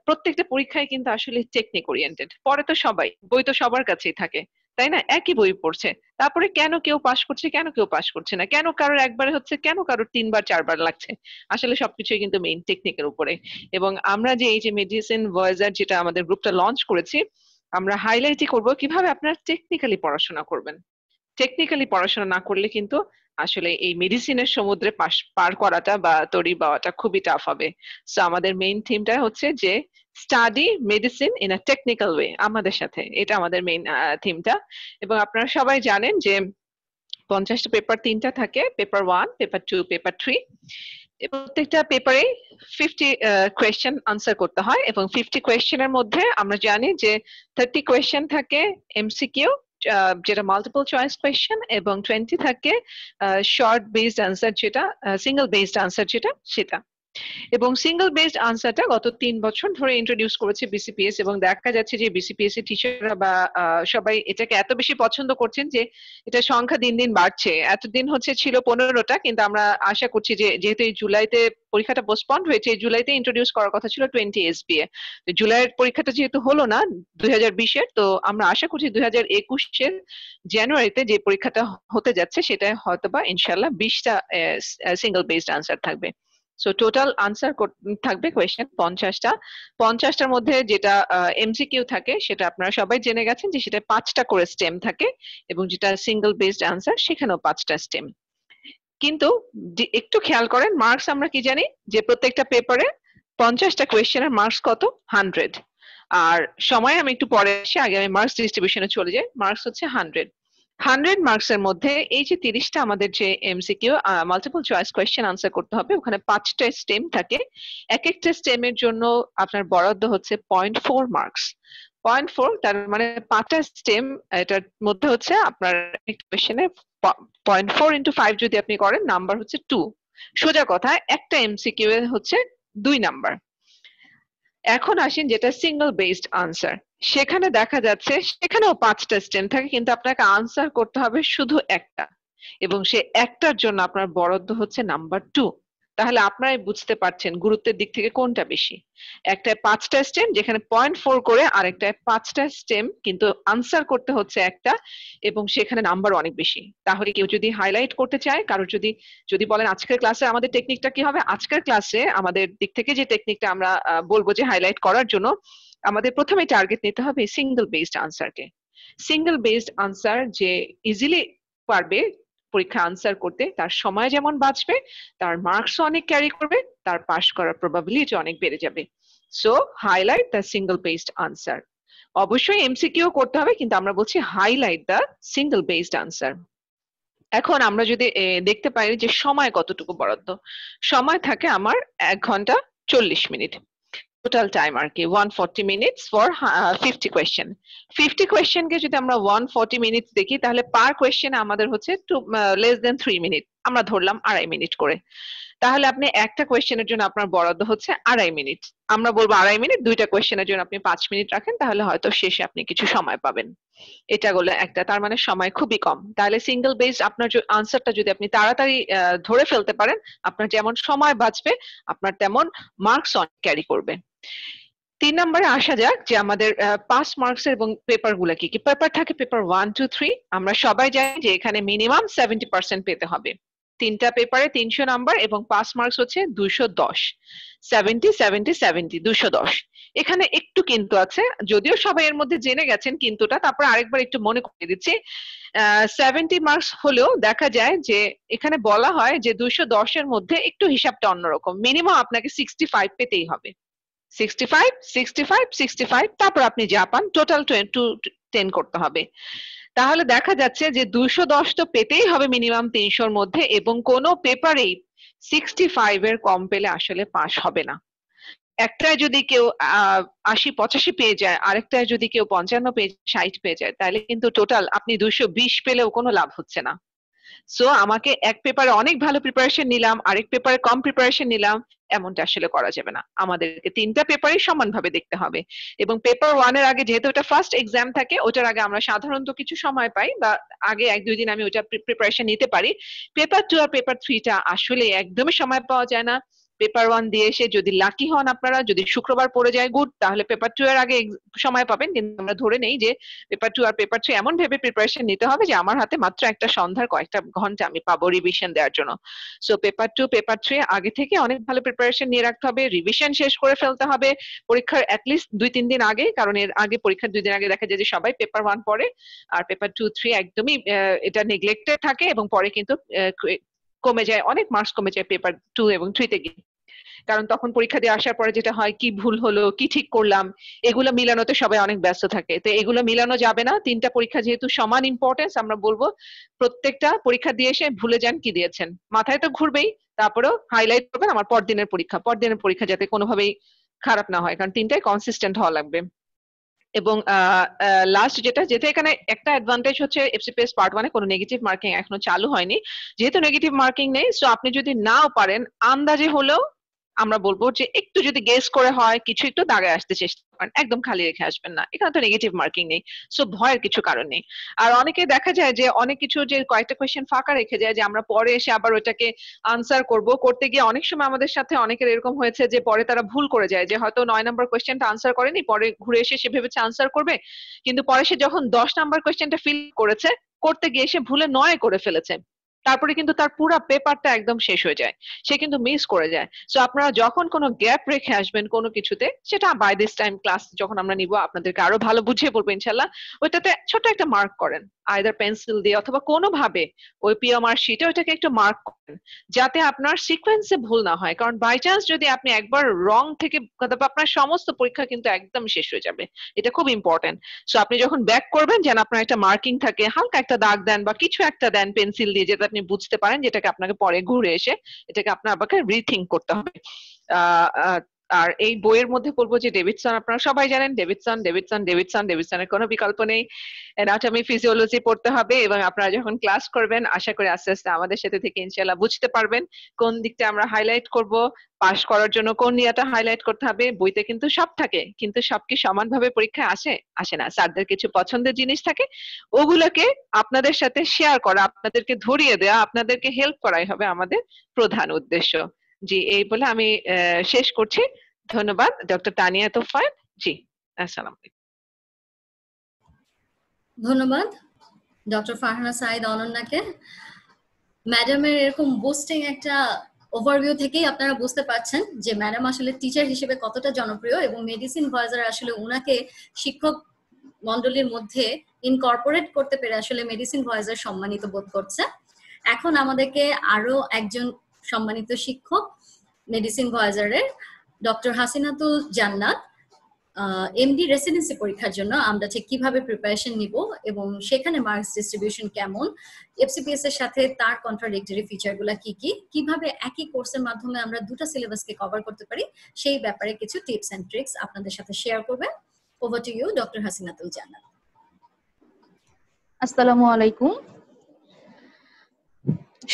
প্রত্যেকটা পরীক্ষায় কিন্তু আসলে টেকনিক ওরিয়েন্টেড। পরে তো সবাই বই তো সবার কাছেই থাকে, তাই না? একই বই পড়ছে, তারপরে কেন কেউ পাশ করছে, কেন কেউ পাশ করছে না, কেন কারোর একবারে হচ্ছে, কেন কারোর 3বার 4বার লাগছে। আসলে সবকিছুই কিন্তু মেইন টেকনিকের উপরে। এবং আমরা যে এই যে মেডিসিন ভয়েজার যেটা আমাদের গ্রুপটা লঞ্চ করেছি, আমরা হাইলাইটই করব কিভাবে আপনারা টেকনিক্যালি পড়াশোনা করবেন। টেকনিক্যালি পড়াশোনা না করলে কিন্তু আসলে এই মেডিসিনের সমুদ্রে পার করাটা বা তৈরি পাওয়াটা খুবই টাফ হবে। সো আমাদের মেইন থিমটা হচ্ছে যে study medicine in a technical way, আমাদের সাথে এটা আমাদের মেইন থিমটা। এবং আপনারা সবাই জানেন যে 50টা পেপার 3টা থাকে, পেপার 1, পেপার 2, পেপার 3। প্রত্যেকটা পেপারে 50 কোয়েশ্চেন আনসার করতে হয়, এবং 50 কোয়েশ্চেনের মধ্যে আমরা জানি যে 30 কোয়েশ্চেন থাকে এমসিকিউ, যেটা মাল্টিপল চয়েস কোয়েশ্চেন, এবং 20 থাকে শর্ট বেসড আনসার, যেটা সিঙ্গেল বেসড আনসার সেটা। এবং সিঙ্গেল বেসড আনসারটা গত 3 বছর ধরে ইন্ট্রোডিউস করেছে বিসিপিএস, এবং দেখা যাচ্ছে যে বিসিপিএস এর টিচাররা বা সবাই এটাকে এত বেশি পছন্দ করছেন যে এটা সংখ্যা দিন দিন বাড়ছে। এতদিন হচ্ছে ছিল 15টা, কিন্তু আমরা আশা করছি যে যেহেতু এই জুলাইতে পরীক্ষাটা পোস্টপন্ড হয়েছে, এই জুলাইতে ইন্ট্রোডিউস করার কথা ছিল 20 এসবিএ। জুলাইয়ের পরীক্ষাটা যেহেতু হলো না 2020-এর, তো আমরা আশা করছি 2021-এর জানুয়ারিতে যে পরীক্ষাটা হতে যাচ্ছে সেটা হয়তোবা ইনশাল্লাহ 20টা সিঙ্গেল বেসড আনসার থাকবে। সো টোটাল আনসার থাকবে কোয়েশ্চেন 50টা। 50টার মধ্যে যেটা এমসিকিউ থাকে সেটা আপনারা সবাই জেনে গেছেন যে সেটা 5টা করে স্টেম থাকে, এবং যেটা সিঙ্গেল বেসড আনসার সেখানেও 5টা স্টেম। কিন্তু একটু খেয়াল করেন, মার্কস আমরা কি জানি যে প্রত্যেকটা পেপারে 50টা কোয়েশ্চেনের মার্কস কত? 100। আর সময় আমি একটু পরে আসি, আগে আমি মার্কস ডিস্ট্রিবিউশনে চলে যাই। মার্কস হচ্ছে 100 মার্কস এর মধ্যে এই যে 30টা আমাদের যে MCQ multiple choice question answer করতে হবে, ওখানে 5টা স্টেম থাকে। এক একটা স্টেমের জন্য আপনার বরাদ্দ হচ্ছে 0.4 মার্কস। 0.4 তার মানে 5টা স্টেম, এটার মধ্যে হচ্ছে আপনার কোয়েশ্চেনে 0.4 into 5 যদি আপনি করেন, নাম্বার হচ্ছে 2। সোজা কথা, একটা এমসিকিউ এর হচ্ছে 2 নাম্বার। এখন আসেন যেটা সিঙ্গেল বেসড আনসার, সেখানে দেখা যাচ্ছে সেখানেও 5টা স্টেম থাকে, কিন্তু আপনাকে আনসার করতে হবে শুধু একটা, এবং সে একটার জন্য আপনার বরাদ্দ হচ্ছে নাম্বার 2। তাহলে আপনারাই বুঝতে পারছেন গুরুত্বের দিক থেকে কোনটা বেশি। একটা 5টা স্টেম যেখানে 0.4 করে, আর একটা 5টা স্টেম কিন্তু আনসার করতে হচ্ছে একটা, এবং সেখানে নাম্বার অনেক বেশি। তাহলে কেউ যদি হাইলাইট করতে চায়, কারোর যদি যদি বলেন আজকের ক্লাসে আমাদের টেকনিকটা কি হবে, আজকের ক্লাসে আমাদের দিক থেকে যে টেকনিকটা আমরা বলবো যে হাইলাইট করার জন্য, আমাদের প্রথমে টার্গেট নিতে হবে সিঙ্গেল বেসড আনসারকে। সিঙ্গেল বেসড আনসার যে ইজিলি পারবে পরীক্ষা আনসার করতে, তার সময় যেমন বাঁচবে, তার মার্কসও অনেক ক্যারি করবে, তার পাস করার প্রবাবিলিটি অনেক বেড়ে যাবে। So highlight the single based answer. অবশ্যই এমসিকিউ করতে হবে, কিন্তু আমরা বলছি highlight the single based answer. এখন আমরা যদি দেখতে পাই যে সময় কতটুকু বরাদ্দ, সময় থাকে আমার 1 ঘন্টা 40 মিনিট টোটাল টাইম আর কি, 140 মিনিটস ফর 50 কোয়েশ্চেন। 50 কোয়েশ্চেনকে যদি আমরা 140 মিনিটস দেখি, তাহলে পার কোয়েশ্চেন আমাদের হচ্ছে লেস দেন 3 মিনিট, আমরা ধরলাম 2.5 মিনিট করে। তাহলে আপনি একটা কোয়েশ্চেনের জন্য আপনার বরাদ্দ হচ্ছে 2.5 মিনিট। আমরা বলবো 2.5 মিনিট, 2টা কোয়েশ্চেনের জন্য আপনি 5 মিনিট রাখেন, তাহলে হয়তো শেষে আপনি কিছু সময় পাবেন। এটা হলো একটা, তার মানে সময় খুবই কম। তাহলে সিঙ্গেল বেসড আপনার আনসারটা যদি আপনি তাড়াতাড়ি ধরে ফেলতে পারেন, আপনার যেমন সময় বাঁচবে, আপনার তেমন মার্কস অনেক ক্যারি করবে। 3 নম্বরে আসা যাক যে আমাদের পাস মার্কস এবং পেপার গুলা কি কি। পেপার থাকে পেপার 1, 2, 3। আমরা সবাই জানি যে এখানে মিনিমাম 70% পেতে হবে। 3টা পেপারে 300 নাম্বার এবং পাস মার্কস হচ্ছে 210। 70 70 70 210। এখানে একটু কিন্তু আছে, যদিও সবাই এর মধ্যে জেনে গেছেন কিন্তুটা, তারপর আরেকবার একটু মনে করিয়ে দিচ্ছি। 70 মার্কস হলেও দেখা যায় যে এখানে বলা হয় যে 210 এর মধ্যে একটু হিসাবটা অন্যরকম, মিনিমাম আপনাকে 65 পেতেই হবে। 65 65 65, তারপর আপনি যা পান টোটাল 10 করতে হবে। তাহলে দেখা যাচ্ছে যে 210 তো পেতেই হবে মিনিমাম 300-র মধ্যে, এবং কোনো পেপারেই 65 এর কম পেলে আসলে পাস হবে না। একটায় যদি কেউ 80 85 পেয়ে যায়, আরেকটায় যদি কেউ 55 পেয়ে 60 পেয়ে যায়, তাহলে কিন্তু টোটাল আপনি 220 পেলেও কোনো লাভ হচ্ছে না। সো আমাকে এক পেপারে অনেক ভালো প্রিপারেশন নিলাম, আরেক পেপারে কম প্রিপারেশন নিলাম, এমনটা আসলে করা যাবে না। আমাদেরকে 3টা পেপারই সমানভাবে দেখতে হবে। এবং পেপার 1 এর আগে, যেহেতু এটা ফার্স্ট এক্সাম থাকে, ওটার আগে আমরা সাধারণত কিছু সময় পাই, বা আগে 1-2 দিন আমি ওটা প্রিপারেশন নিতে পারি। পেপার 2 আর পেপার 3টা আসলে একদমই সময় পাওয়া যায় না। পেপার 1 দিয়ে এসে যদি লাকি হন আপনারা, যদি শুক্রবার পড়ে যায় গুড, তাহলে পেপার 2 এর আগে সময় পাবেন। কিন্তু আমরা ধরে নেই যে পেপার 2 আর পেপার 3 এমন ভেবে প্রিপারেশন নিতে হবে যে আমার হাতে মাত্র একটা সন্ধ্যার কয়েকটা ঘন্টা আমি পাবো রিভিশন দেওয়ার জন্য। সো পেপার 2 পেপার 3 আগে থেকে অনেক ভালো প্রিপারেশন নিয়ে রাখতে হবে, রিভিশন শেষ করে ফেলতে হবে পরীক্ষার অ্যাটলিস্ট 2-3 দিন আগে, কারণ এর আগে পরীক্ষার 2 দিন আগে দেখা যায় যে সবাই পেপার 1 পড়ে, আর পেপার 2 3 একদমই এটা নেগলেক্টেড থাকে, এবং পরে কিন্তু কমে যায়, অনেক মার্কস কমে যায় পেপার 2 এবং 3 তে গিয়ে। কারণ তখন পরীক্ষা দিয়ে আসার পরে যেটা হয়, কি ভুল হলো, কি ঠিক করলাম, এগুলো মিলানোতে সবাই অনেক ব্যস্ত থাকে। তো এগুলো মিলানো যাবে না। 3টা পরীক্ষা যেহেতু সমান ইম্পর্টেন্স, আমরা বলবো প্রত্যেকটা পরীক্ষা দিয়ে এসে ভুলে যান কি দিয়েছেন, মাথায় তো ঘুরবেই, তারপরেও হাইলাইট করবেন আমার পরদিনের পরীক্ষা যাতে কোনোভাবেই খারাপ না হয়, কারণ 3টাই কনসিস্টেন্ট হওয়া লাগবে। এবং লাস্ট যেটা এখানে একটা অ্যাডভান্টেজ হচ্ছে, এফসিপিএস পার্ট 1 এ কোনো নেগেটিভ মার্কিং এখনো চালু হয়নি। যেহেতু নেগেটিভ মার্কিং নেই, সো আপনি যদি নাও পারেন, আন্দাজে হলেও আমরা বলবো যে একটু যদি গেস করে হয়, কিছু একটু দাগে আসতে চেষ্টা করেন, একদম খালি রেখে আসবেন না। এখানে তো নেগেটিভ মার্কিং নেই, সো ভয়ের কিছু কারণ নেই। আর অনেকে দেখা যায় যে অনেক কিছু যে কয়েকটা কোয়েশ্চেন ফাঁকা রেখে যায়, যে আমরা পরে এসে আবার ওইটাকে আনসার করতে গিয়ে অনেক সময় আমাদের সাথে অনেকের এরকম হয়েছে যে পরে তারা ভুল করে যায়, যে হয়তো 9 নম্বর কোয়েশ্চেনটা আনসার করেনি, পরে ঘুরে এসে সে ভেবেছে আনসার করবে, কিন্তু পরে সে যখন 10 নম্বর কোয়েশ্চেনটা ফিল করতে গিয়ে সে ভুলে 9 করে ফেলেছে। তারপরে কিন্তু তার পুরো পেপারটা একদম শেষ হয়ে যায়, সে কিন্তু মিস করে যায়। সো আপনারা যখন কোনো গ্যাপ রেখে আসবেন কোনো কিছুতে, সেটা বাই দিস টাইম ক্লাস যখন আমরা নিব আপনাদেরকে আরো ভালো বুঝিয়ে বলবো ইনশাল্লাহ, ওইটাতে ছোট একটা মার্ক করেন, আইদার পেন্সিল দিয়ে অথবা কোনোভাবে ওই পিএমআর শিটে ওইটাকে একটু মার্ক করেন, যাতে আপনার সিকোয়েন্সে ভুল না হয়। কারণ বাই চান্স যদি আপনি একবার রং থেকে, আপনার সমস্ত পরীক্ষা কিন্তু একদম শেষ হয়ে যাবে। এটা খুব ইম্পর্টেন্ট। সো আপনি যখন ব্যাক করবেন, যেন আপনার একটা মার্কিং থাকে, হালকা একটা দাগ দেন বা কিছু একটা দেন পেন্সিল দিয়ে, যেটা আপনি বুঝতে পারেন যেটাকে আপনাকে পরে ঘুরে এসে এটাকে আপনার আবার রিথিঙ্ক করতে হবে। আর এই বইয়ের মধ্যে বলবো যে ডেভিডসন, আপনারা সবাই জানেন ডেভিডসনের কোনো বিকল্প নেই। অ্যানাটমি ফিজিওলজি পড়তে হবে, এবং আপনারা যখন ক্লাস করবেন আশা করি আস্তে আস্তে আমাদের সাথে থেকে ইনশাআল্লাহ বুঝতে পারবেন কোন দিকটা আমরা হাইলাইট করব, পাস করার জন্য কোন নিয়াটা হাইলাইট করতে হবে। বইতে কিন্তু সব থাকে, কিন্তু সব কি সমানভাবে পরীক্ষায় আসে না। স্যারদের কিছু পছন্দের জিনিস থাকে, ওগুলোকে আপনাদের সাথে শেয়ার করা, আপনাদেরকে ধরিয়ে দেওয়া, আপনাদেরকে হেল্প করাই হবে আমাদের প্রধান উদ্দেশ্য। জি, এই বলে আমি শেষ করছি। ধন্যবাদ ডক্টর তানিয়া তোফায়েল। জি, আসসালামু আলাইকুম। ধন্যবাদ ডক্টর ফারহানা সাইদ অনন্যাকে। ম্যাডামের এরকম বুস্টিং একটা ওভারভিউ থেকেই আপনারা বুঝতে পারছেন যে ম্যাডাম আসলে টিচার হিসেবে কতটা জনপ্রিয়, এবং মেডিসিন ভয়েজার আসলে ওনাকে শিক্ষক মন্ডলীর মধ্যে ইনকর্পোরেট করতে পেরে আসলে মেডিসিন ভয়েজার সম্মানিত বোধ করছে। এখন আমাদেরকে আরো একজন সম্মানিত শিক্ষক মেডিসিন ভয়েজারের, ডক্টর হাসিনাতুল জান্নাত, এমডি রেসিডেন্সি পরীক্ষার জন্য আমরা ঠিক কিভাবে প্রিপারেশন নিব এবং সেখানে মার্কস ডিস্ট্রিবিউশন কেমন, এফসিপিএস এর সাথে তার কন্ট্রাডিক্টরি ফিচারগুলো কি কি, কিভাবে একই কোর্সের মাধ্যমে আমরা দুটো সিলেবাসকে কভার করতে পারি, সেই ব্যাপারে কিছু টিপস এন্ড ট্রিক্স আপনাদের সাথে শেয়ার করবেন। Over to you doctor Hasinatul জান্নাত। আসসালামু আলাইকুম।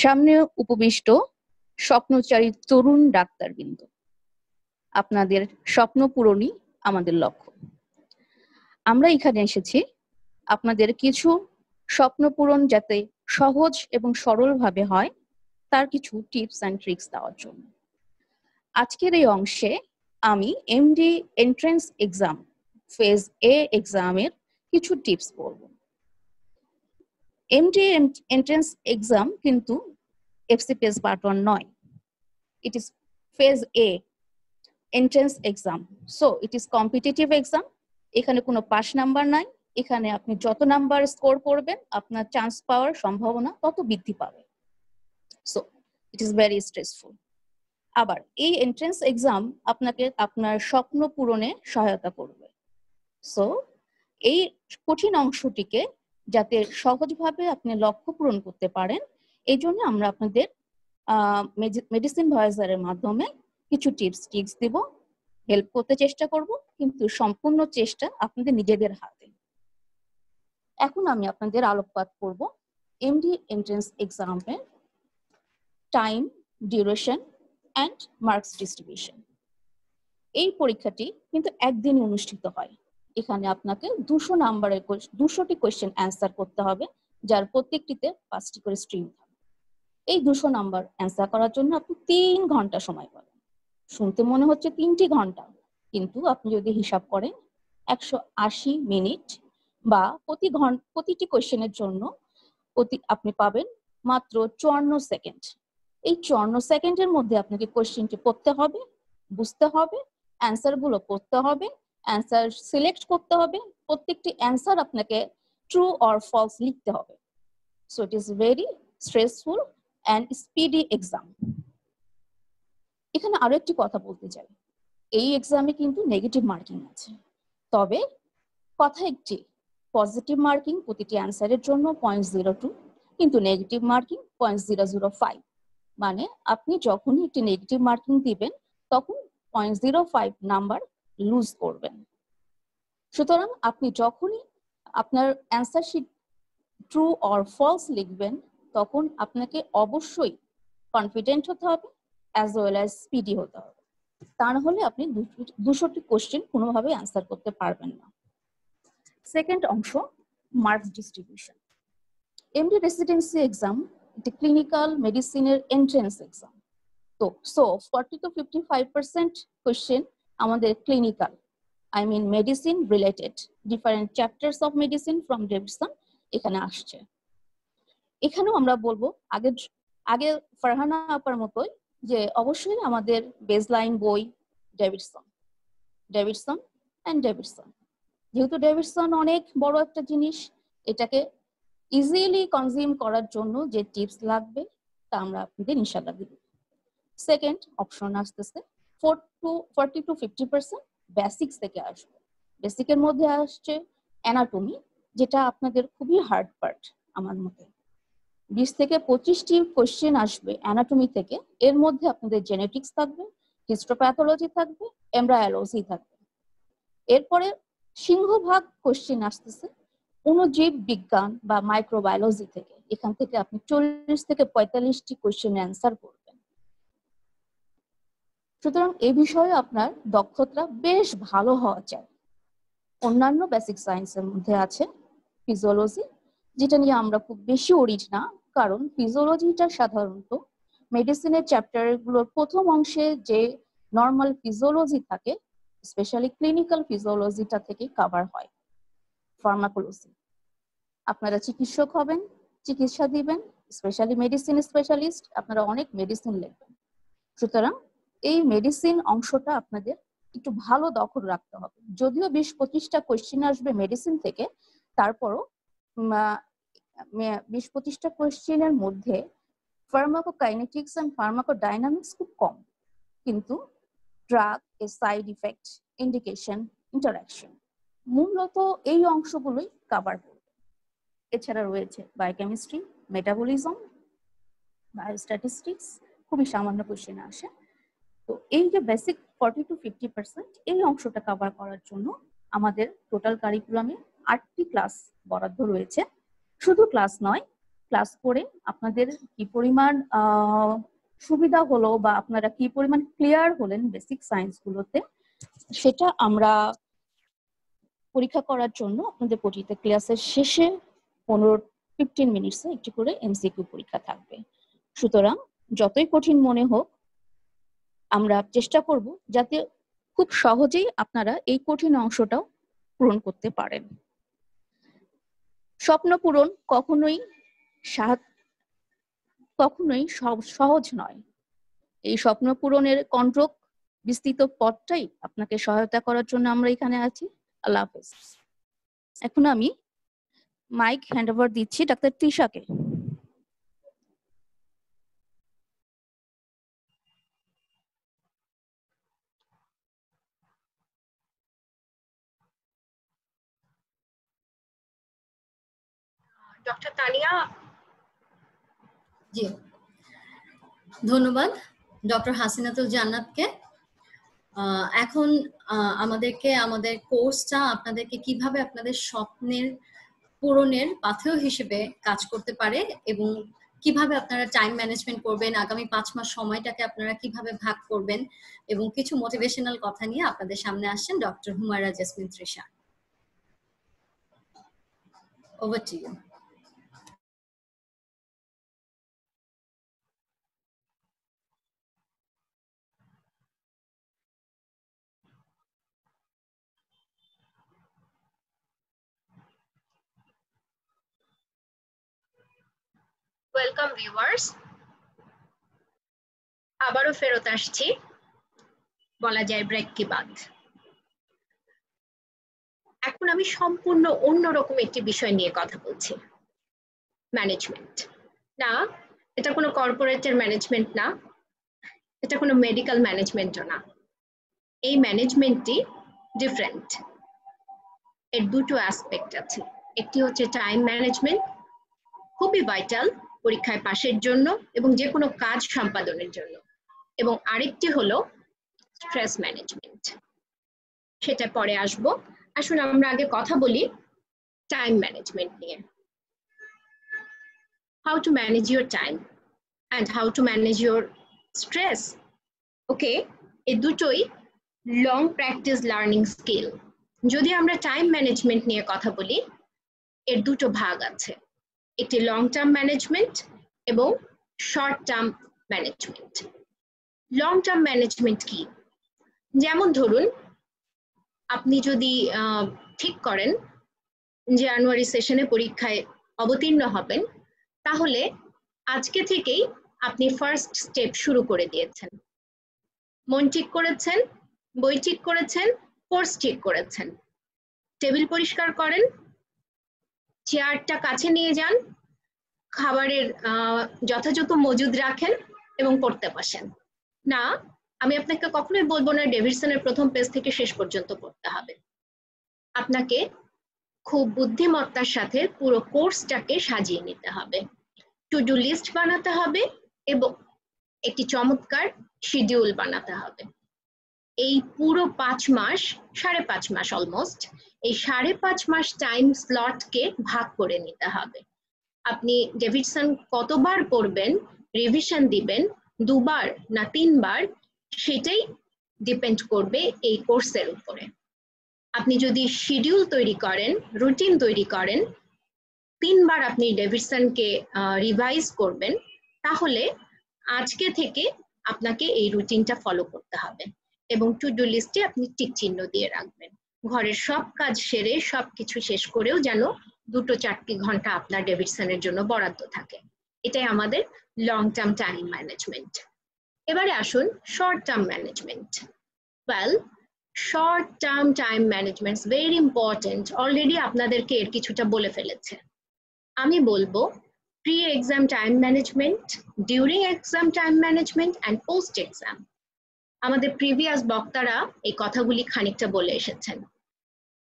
সামনে উপবিষ্ট স্বপ্নচারী তরুণ ডাক্তারবৃন্দ, আপনাদের স্বপ্ন পূরণই আমাদের লক্ষ্য। আমরা এখানে এসেছি আপনাদের কিছু স্বপ্ন পূরণ যাতে সহজ এবং সরলভাবে হয় তার কিছু টিপস অ্যান্ড ট্রিক্স দেওয়ার জন্য। আজকের এই অংশে আমি এমডি এন্ট্রান্স এক্সাম ফেজ এ এক্সামের কিছু টিপস বলবো। এমডি এন্ট্রান্স এক্সাম কিন্তু FCPS Part 1 নয়, it is phase A entrance exam, so it is competitive exam. এখানে কোনো পাস নাম্বার নাই, এখানে আপনি যত নাম্বার স্কোর করবেন আপনার চান্স পাওয়ার সম্ভাবনা তত বৃদ্ধি পাবে, so it is very stressful. আবার এই এন্ট্রান্স এক্সাম আপনাকে আপনার স্বপ্ন পূরণে সহায়তা করবে, সো এই কঠিন অংশটিকে যাতে সহজভাবে আপনি লক্ষ্য পূরণ করতে পারেন এই জন্য আমরা আপনাদের মেডিসিন ভয়েজারের মাধ্যমে কিছু টিপস দিব, হেল্প করতে চেষ্টা করব, কিন্তু সম্পূর্ণ চেষ্টা আপনাদের নিজেদের হাতে। এখন আমি আপনাদের আলোকপাত করব এমডি এন্ট্রান্স এক্সামের time, duration and marks distribution. এই পরীক্ষাটি কিন্তু একদিন অনুষ্ঠিত হয়। এখানে আপনাকে 200 নাম্বারের 200টি কোয়েশ্চেন অ্যান্সার করতে হবে, যার প্রত্যেকটিতে 5টি করে স্ট্রিম থাকবে। এই 200 নাম্বার অ্যান্সার করার জন্য আপনি 3 ঘন্টা সময় পাবেন। শুনতে মনে হচ্ছে 3টি ঘন্টা, কিন্তু আপনি যদি হিসাব করেন 180 মিনিট বা প্রতিটি কোয়েশ্চেনের জন্য আপনি পাবেন মাত্র 54 সেকেন্ড। এই 54 সেকেন্ডের মধ্যে আপনাকে কোয়েশ্চেনটি পড়তে হবে, বুঝতে হবে, অ্যান্সার গুলো করতে হবে, অ্যান্সার সিলেক্ট করতে হবে, প্রত্যেকটি অ্যান্সার আপনাকে ট্রু অর ফলস লিখতে হবে। So it is very stressful and speedy exam. এখানে আরো একটি কথা বলতে চাই, এই এক্সামে কিন্তু নেগেটিভ মার্কিং আছে, তবে কথা একটি, পজিটিভ মার্কিং প্রতিটি অ্যান্সারের জন্য 0.02, কিন্তু নেগেটিভ মার্কিং 0.005, মানে আপনি যখনই একটি নেগেটিভ মার্কিং দিবেন তখন 0.05 নাম্বার লুজ করবেন। সুতরাং আপনি যখনই আপনার answer sheet true or false লিখবেন তখন আপনাকে অবশ্যই কনফিডেন্ট হতে হবে অ্যাজ ওয়েল অ্যাজ স্পিডি হতে হবে, তা না হলে আপনি 200টি কোশ্চেন কোনোভাবে অ্যান্সার করতে পারবেন না। সেকেন্ড অংশ, marks distribution. MD residency exam এটি ক্লিনিক্যাল মেডিসিনের এন্ট্রান্স এক্সাম। তো 40 to 55% কোশ্চেন আমাদের clinical, I mean medicine related, different chapters of medicine from Davidson এখানে আসছে। এখানেও আমরা বলবো আগে ফারহানা আপার মতোই যে অবশ্যই আমাদের বেসলাইন বই ডেভিডসন অ্যান্ড ডেভিডসন, যেহেতু ডেভিডসন অনেক বড় একটা জিনিস, এটাকে ইজিলি কনজিউম করার জন্য যে টিপস লাগবে তা আমরা আপনাদের ইনশাআল্লাহ দিব। সেকেন্ড অপশন আসতেছে 40 to 50% বেসিক্স থেকে আসবে। বেসিকের মধ্যে আসছে অ্যানাটমি, যেটা আপনাদের খুবই হার্ড পার্ট আমার মতে। 20 থেকে 25টি কোশ্চেন আসবে অ্যানাটমি থেকে, এর মধ্যে আপনাদের জেনেটিক্স থাকবে, হিস্টোপ্যাথোলজি থাকবে, এমব্রায়োলজি থাকবে। এরপরে সিংহভাগ কোশ্চেন আসতেছে অণুজীব বিজ্ঞান বা মাইক্রোবায়োলজি থেকে, এখান থেকে আপনি 40 থেকে 45টি কোশ্চেন অ্যান্সার করবেন। সুতরাং এই বিষয়ে আপনার দক্ষতা বেশ ভালো হওয়া চাই। অন্যান্য বেসিক সায়েন্সের মধ্যে আছে ফিজিওলজি, যেটা নিয়ে আমরা খুব বেশি ওরিড না, কারণ ফিজিওলজিটা সাধারণত মেডিসিনের চ্যাপ্টারগুলোর প্রথম অংশে যে নর্মাল ফিজিওলজি থাকে, স্পেশালি ক্লিনিক্যাল ফিজিওলজিটা থেকে কভার হয়। ফার্মাকোলজি, আপনারা চিকিৎসক হবেন, চিকিৎসা দিবেন, স্পেশালি মেডিসিন স্পেশালিস্ট, আপনারা অনেক মেডিসিন লিখবেন। সুতরাং এই মেডিসিন অংশটা আপনাদের একটু ভালো দখল রাখতে হবে। যদিও 20-25টা কোয়েশ্চেন আসবে মেডিসিন থেকে, তারপরও 20-25টা কোয়েশ্চেনের মধ্যে ফার্মাকোকাইনেটিক্স এন্ড ফার্মাকোডাইনামিক্স খুব কম, কিন্তু ড্রাগ, এর সাইড ইফেক্ট, ইন্ডিকেশন, ইন্টারাকশন, মূলত এই অংশগুলোই কভার করবে। এছাড়া রয়েছে বায়োকেমিস্ট্রি, মেটাবলিজম, বায়োস্ট্যাটিস্টিক্স, খুবই সামান্য কোয়েশ্চেন আসে। তো এই যে বেসিক 40-50% এই অংশটা কভার করার জন্য আমাদের টোটাল কারিকুলামে 8টি ক্লাস বরাদ্দ রয়েছে। শুধু ক্লাস নয়, ক্লাস করে আপনাদের কি পরিমাণ সুবিধা হলো বা আপনারা কি পরিমাণ ক্লিয়ার হলেন বেসিক সায়েন্স গুলোতে, সেটা আমরা পরীক্ষা করার জন্য আপনাদের প্রতিটা ক্লাসের শেষে 15 মিনিটসে একটি করে এমসিকিউ পরীক্ষা থাকবে। সুতরাং যতই কঠিন মনে হোক, আমরা চেষ্টা করব যাতে খুব সহজেই আপনারা এই কঠিন অংশটাও পূরণ করতে পারেন। স্বপ্ন পূরণ কখনোই সহজ নয়। এই স্বপ্ন পূরণের কন্ট্রোক বিস্তৃত পথটাই আপনাকে সহায়তা করার জন্য আমরা এখানে আছি। আল্লাহ হাফেজ। এখন আমি মাইক হ্যান্ড ওভার দিচ্ছি ডাক্তার তৃষাকে। ডক্টর তানিয়া। জি, ধন্যবাদ ডক্টর হাসিনাতুল জান্নাতকে। এখন আমাদেরকে আমাদের কোর্সটা আপনাদেরকে কিভাবে আপনাদের স্বপ্নের পূরণের পাথেয় হিসেবে কাজ করতে পারে এবং কিভাবে আপনারা টাইম ম্যানেজমেন্ট করবেন, আগামী 5 মাস সময়টাকে আপনারা কিভাবে ভাগ করবেন এবং কিছু মোটিভেশনাল কথা নিয়ে আপনাদের সামনে আসছেন doctor Humaira Jesmin Trisha. Over to you. Welcome viewers, আবারও ফেরত আসছি বলা যায় ব্রেক কি বাদ। এখন আমি সম্পূর্ণ অন্যরকম একটি বিষয় নিয়ে কথা বলছি, ম্যানেজমেন্ট। না, এটা কোনো কর্পোরেটের ম্যানেজমেন্ট না, এটা কোনো মেডিকেল ম্যানেজমেন্টও না। এই ম্যানেজমেন্টটি ডিফারেন্ট। এর দুটো অ্যাসপেক্ট আছে। একটি হচ্ছে টাইম ম্যানেজমেন্ট, খুবই ভাইটাল পরীক্ষায় পাশের জন্য এবং যে কোনো কাজ সম্পাদনের জন্য, এবং আরেকটি হলো স্ট্রেস ম্যানেজমেন্ট। সেটা পরে আসবো। আসুন আমরা আগে কথা বলি টাইম ম্যানেজমেন্ট নিয়ে। How to manage your time and how to manage your stress. Okay, এই দুটোই লং প্র্যাকটিস লার্নিং স্কিল। যদি আমরা টাইম ম্যানেজমেন্ট নিয়ে কথা বলি, এর দুটো ভাগ আছে, একটি লং টার্ম ম্যানেজমেন্ট এবং short term management. Long term management কি? যেমন ধরুন, আপনি যদি ঠিক করেন জানুয়ারি সেশনে পরীক্ষায় অবতীর্ণ হবেন, তাহলে আজকে থেকেই আপনি ফার্স্ট স্টেপ শুরু করে দিয়েছেন। মন ঠিক করেছেন, বই ঠিক করেছেন, কোর্স ঠিক করেছেন, টেবিল পরিষ্কার করেন, চেয়ারটা কাছে নিয়ে যান, খাবারের যথাযথ মজুদ রাখেন এবং পড়তে বসেন। না, আমি আপনাকে কখনোই বলবো না ডেভিডসনের প্রথম পেজ থেকে শেষ পর্যন্ত পড়তে হবে। আপনাকে খুব বুদ্ধিমত্তার সাথে পুরো কোর্সটাকে সাজিয়ে নিতে হবে, টু ডু লিস্ট বানাতে হবে এবং একটি চমৎকার শিডিউল বানাতে হবে। এই পুরো 5 মাস, 5.5 মাস অলমোস্ট, এই 5.5 মাস টাইম স্লটকে ভাগ করে নিতে হবে। আপনি ডেভিডসন কতবার পড়বেন, রিভিশন দিবেন, 2 বার না 3 বার, সেটাই ডিপেন্ড করবে এই কোর্সের উপরে। আপনি যদি শিডিউল তৈরি করেন, রুটিন তৈরি করেন, 3 বার আপনি ডেভিডসনকে রিভাইজ করবেন, তাহলে আজকে থেকে আপনাকে এই রুটিনটা ফলো করতে হবে এবং টু ডু লিস্টে আপনি টিক চিহ্ন দিয়ে রাখবেন। ঘরের সব কাজ সেরে সবকিছু শেষ করেও যেন 2-4 ঘন্টা আপনার ডেভিডসনের জন্য বরাদ্দ থাকে। এটাই আমাদের লং টার্ম টাইম ম্যানেজমেন্ট। এবারে আসুন short term management. Well, short term time management very important. Already আপনাদেরকে এর কিছুটা বলে ফেলেছে। আমি বলবো pre exam time management, during exam time management and post exam. আমাদের প্রিভিয়াস বক্তারা এই কথাগুলি খানিকটা বলে এসেছেন।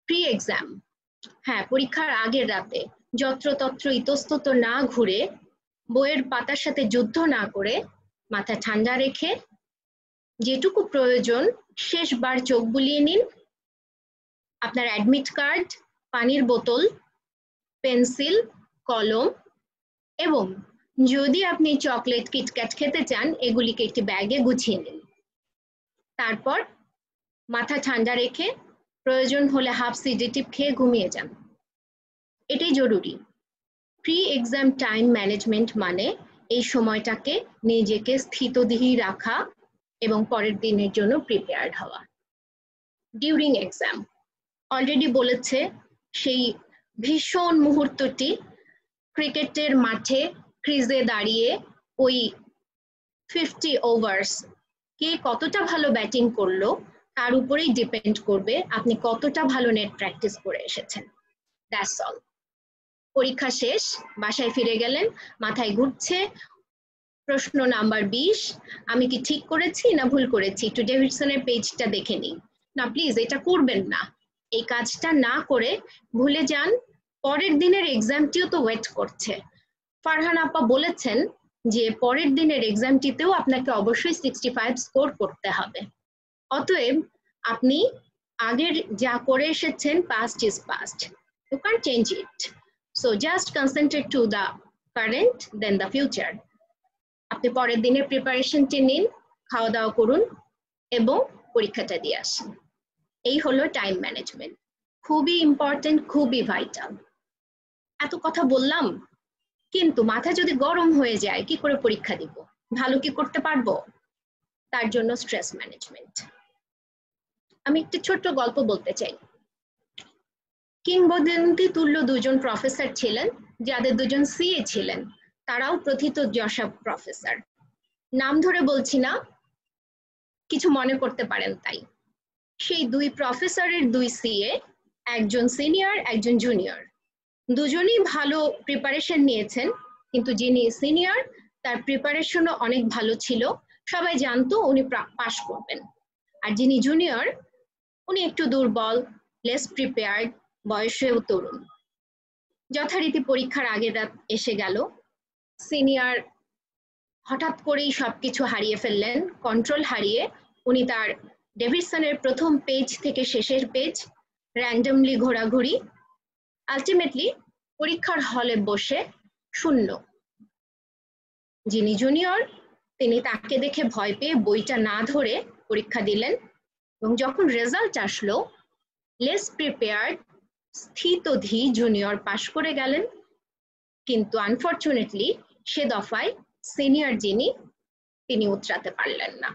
প্রি এক্সাম, হ্যাঁ, পরীক্ষার আগের রাতে যত্রতত্র ইতস্তত না ঘুরে, বইয়ের পাতার সাথে যুদ্ধ না করে, মাথা ঠান্ডা রেখে যেটুকু প্রয়োজন শেষবার চোখ বুলিয়ে নিন। আপনার অ্যাডমিট কার্ড, পানির বোতল, পেন্সিল, কলম এবং যদি আপনি চকলেট কিটক্যাট খেতে চান এগুলিকে একটি ব্যাগে গুছিয়ে নিন। তারপর মাথা ঠান্ডা রেখে প্রয়োজন হলে হাফ সিডেটিভ খেয়ে ঘুমিয়ে যান। এটাই জরুরি। প্রি এক্সাম টাইম ম্যানেজমেন্ট মানে এই সময়টাকে নিজেকে স্থিতধীর রাখা এবং পরের দিনের জন্য প্রিপেয়ার্ড হওয়া। ডিউরিং এক্সাম, অলরেডি বলেছে সেই ভীষণ মুহূর্তটি ক্রিকেটের মাঠে ক্রিজে দাঁড়িয়ে ওই 50 ওভার্স কে কতটা ভালো ব্যাটিং করলো তার উপরেই ডিপেন্ড করবে আপনি কতটা ভালো নেট প্র্যাকটিস করে এসেছেন। That's all. পরীক্ষা শেষ, বাসায় ফিরে গেলেন, মাথায় ঘুরছে প্রশ্ন নাম্বার 20, আমি কি ঠিক করেছি না ভুল করেছি, একটু ডেভিডসনের পেজটা দেখে নিই। না প্লিজ, এটা করবেন না। এই কাজটা না করে ভুলে যান, পরের দিনের এক্সামটিও তো ওয়েট করছে। ফারহান আপা বলেছেন যে পরের দিনের এক্সামটিতেও আপনাকে অবশ্যই 65 স্কোর করতে হবে। অতএব আপনি আগের যা করে এসেছেন, past is past, you can change it. So just concentrate to the current then the future. আপনি পরের দিনের প্রিপারেশনটি নিন, খাওয়া দাওয়া করুন এবং পরীক্ষাটা দিয়ে আসুন। এই হলো টাইম ম্যানেজমেন্ট। খুবই ইম্পর্টেন্ট, খুবই ভাইটাল। এত কথা বললাম, কিন্তু মাথা যদি গরম হয়ে যায় কি করে পরীক্ষা দিব, ভালো কি করতে পারবো? তার জন্য স্ট্রেস ম্যানেজমেন্ট। আমি একটি ছোট্ট গল্প বলতে চাই। কিংবদন্তি তুল্য দুজন প্রফেসর ছিলেন, যাদের দুজন সিএ ছিলেন। তারাও প্রথিতযশা প্রফেসর। নাম ধরে বলছি না, কিছু মনে করতে পারেন তাই। সেই দুই প্রফেসরের দুই সিএ, একজন সিনিয়র একজন জুনিয়র। দুজনই ভালো প্রিপারেশন নিয়েছেন, কিন্তু যিনি সিনিয়র তার প্রিপারেশনও অনেক ভালো ছিল, সবাই জানতো উনি পাস করবেন। আর যিনি জুনিয়র উনি একটু দুর্বল, লেস প্রিপেয়ার্ড, বয়সেও তরুণ। যথারীতি পরীক্ষার আগের রাত এসে গেল, সিনিয়র হঠাৎ করেই সবকিছু হারিয়ে ফেললেন, কন্ট্রোল হারিয়ে উনি তার ডেভিডসনের প্রথম পেজ থেকে শেষের পেজ র্যান্ডমলি ঘোরাঘুরি, আলটিমেটলি পরীক্ষার হলে বসে শূন্য। যিনি জুনিয়র তিনি তাকে দেখে ভয় পেয়ে বইটা না ধরে পরীক্ষা দিলেন এবং যখন রেজাল্ট আসলো, লেস প্রিপেয়ার্ড স্থিতধী জুনিয়র পাশ করে গেলেন। কিন্তু আনফরচুনেটলি সে দফায় সিনিয়র যিনি তিনি উতরাতে পারলেন না,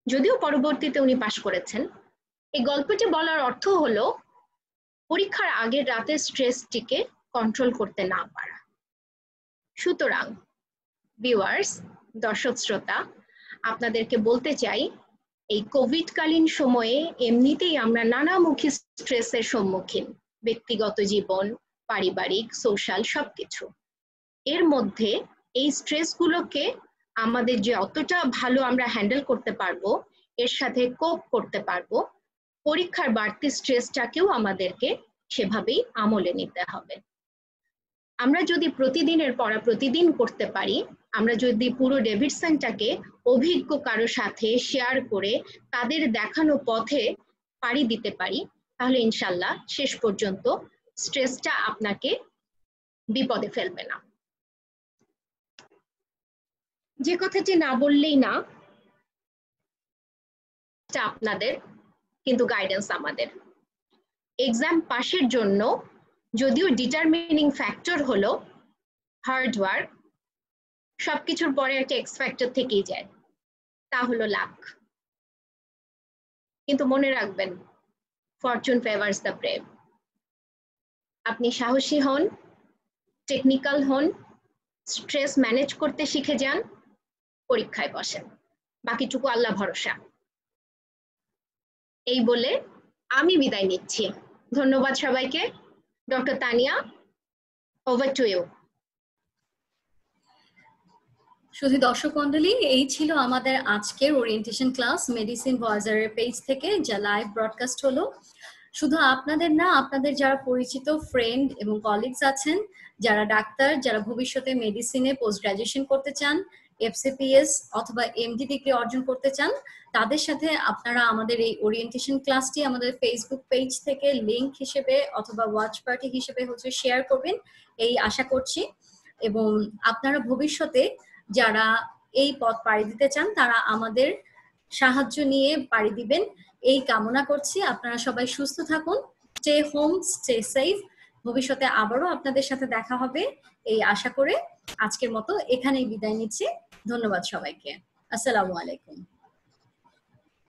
যদিও পরবর্তীতে উনি পাশ করেছেন। এই গল্পটি বলার অর্থ হলো পরীক্ষার আগের রাতে স্ট্রেসটিকে কন্ট্রোল করতে না পারা। সুতরাং ভিউয়ার্স, দর্শক শ্রোতা, আপনাদেরকে বলতে চাই এই কোভিডকালীন সময়ে এমনিতেই আমরা নানামুখী স্ট্রেসের সম্মুখীন, ব্যক্তিগত জীবন, পারিবারিক, সোশ্যাল সবকিছু। এর মধ্যে এই স্ট্রেসগুলোকে আমাদের যে অতটা ভালো আমরা হ্যান্ডেল করতে পারবো, এর সাথে কোপ করতে পারবো, পরীক্ষার বাড়তি স্ট্রেসটাকেও আমাদেরকে সেভাবেই আমলে নিতে হবে। আমরা যদি প্রতিদিনের পড়া প্রতিদিন করতে পারি, আমরা যদি পুরো ডেভিডসনটাকে অভিজ্ঞ কারো সাথে শেয়ার করে তাদের দেখানো পথে পাড়ি দিতে পারি, তাহলে ইনশাল্লাহ শেষ পর্যন্ত স্ট্রেসটা আপনাকে বিপদে ফেলবে না। যে কথাটি না বললেই না, আপনাদের কিন্তু গাইডেন্স আমাদের। এক্সাম পাশের জন্য যদিও ডিটারমিনিং ফ্যাক্টর হলো হার্ড ওয়ার্ক, সবকিছুর পরে একটা এক্স ফ্যাক্টর থেকেই যায়, তা হলো লাক। কিন্তু মনে রাখবেন, ফরচুন ফেভার্স দ্য ব্রেভ। আপনি সাহসী হন, টেকনিক্যাল হন, স্ট্রেস ম্যানেজ করতে শিখে যান, পরীক্ষায় বসেন, বাকিটুকু আল্লাহ ভরসা। এই বলে আমি বিদায় নিচ্ছি। ধন্যবাদ সবাইকে। Doctor Tania, over to you. শুধু দর্শক মন্ডলী, এই ছিল আমাদের আজকের ওরিয়েন্টেশন ক্লাস মেডিসিন ভয়েজারের পেজ থেকে, যা লাইভ ব্রডকাস্ট হলো। শুধু আপনাদের না, আপনাদের যারা পরিচিত ফ্রেন্ড এবং কলিগস আছেন, যারা ডাক্তার, যারা ভবিষ্যতে মেডিসিনে পোস্ট গ্রাজুয়েশন করতে চান, এফসিপিএস অথবা এমডি ডিগ্রি অর্জন করতে চান, তাদের সাথে আপনারা আমাদের এই ওরিয়েন্টেশন ক্লাসটি আমাদের ফেসবুক পেজ থেকে লিংক হিসেবে অথবা ওয়াচ পার্টি হিসেবে শেয়ার করবেন, এই আশা করছি। এবং আপনারা ভবিষ্যতে যারা এই পথ পাড়ি দিতে চান, তারা আমাদের সাহায্য নিয়ে পাড়ি দিবেন, এই কামনা করছি। আপনারা সবাই সুস্থ থাকুন, স্টে হোম, স্টে সেফ। ভবিষ্যতে আবারও আপনাদের সাথে দেখা হবে এই আশা করে আজকের মতো এখানেই বিদায় নিচ্ছি। ধন্যবাদ সবাইকে। আসসালামু আলাইকুম।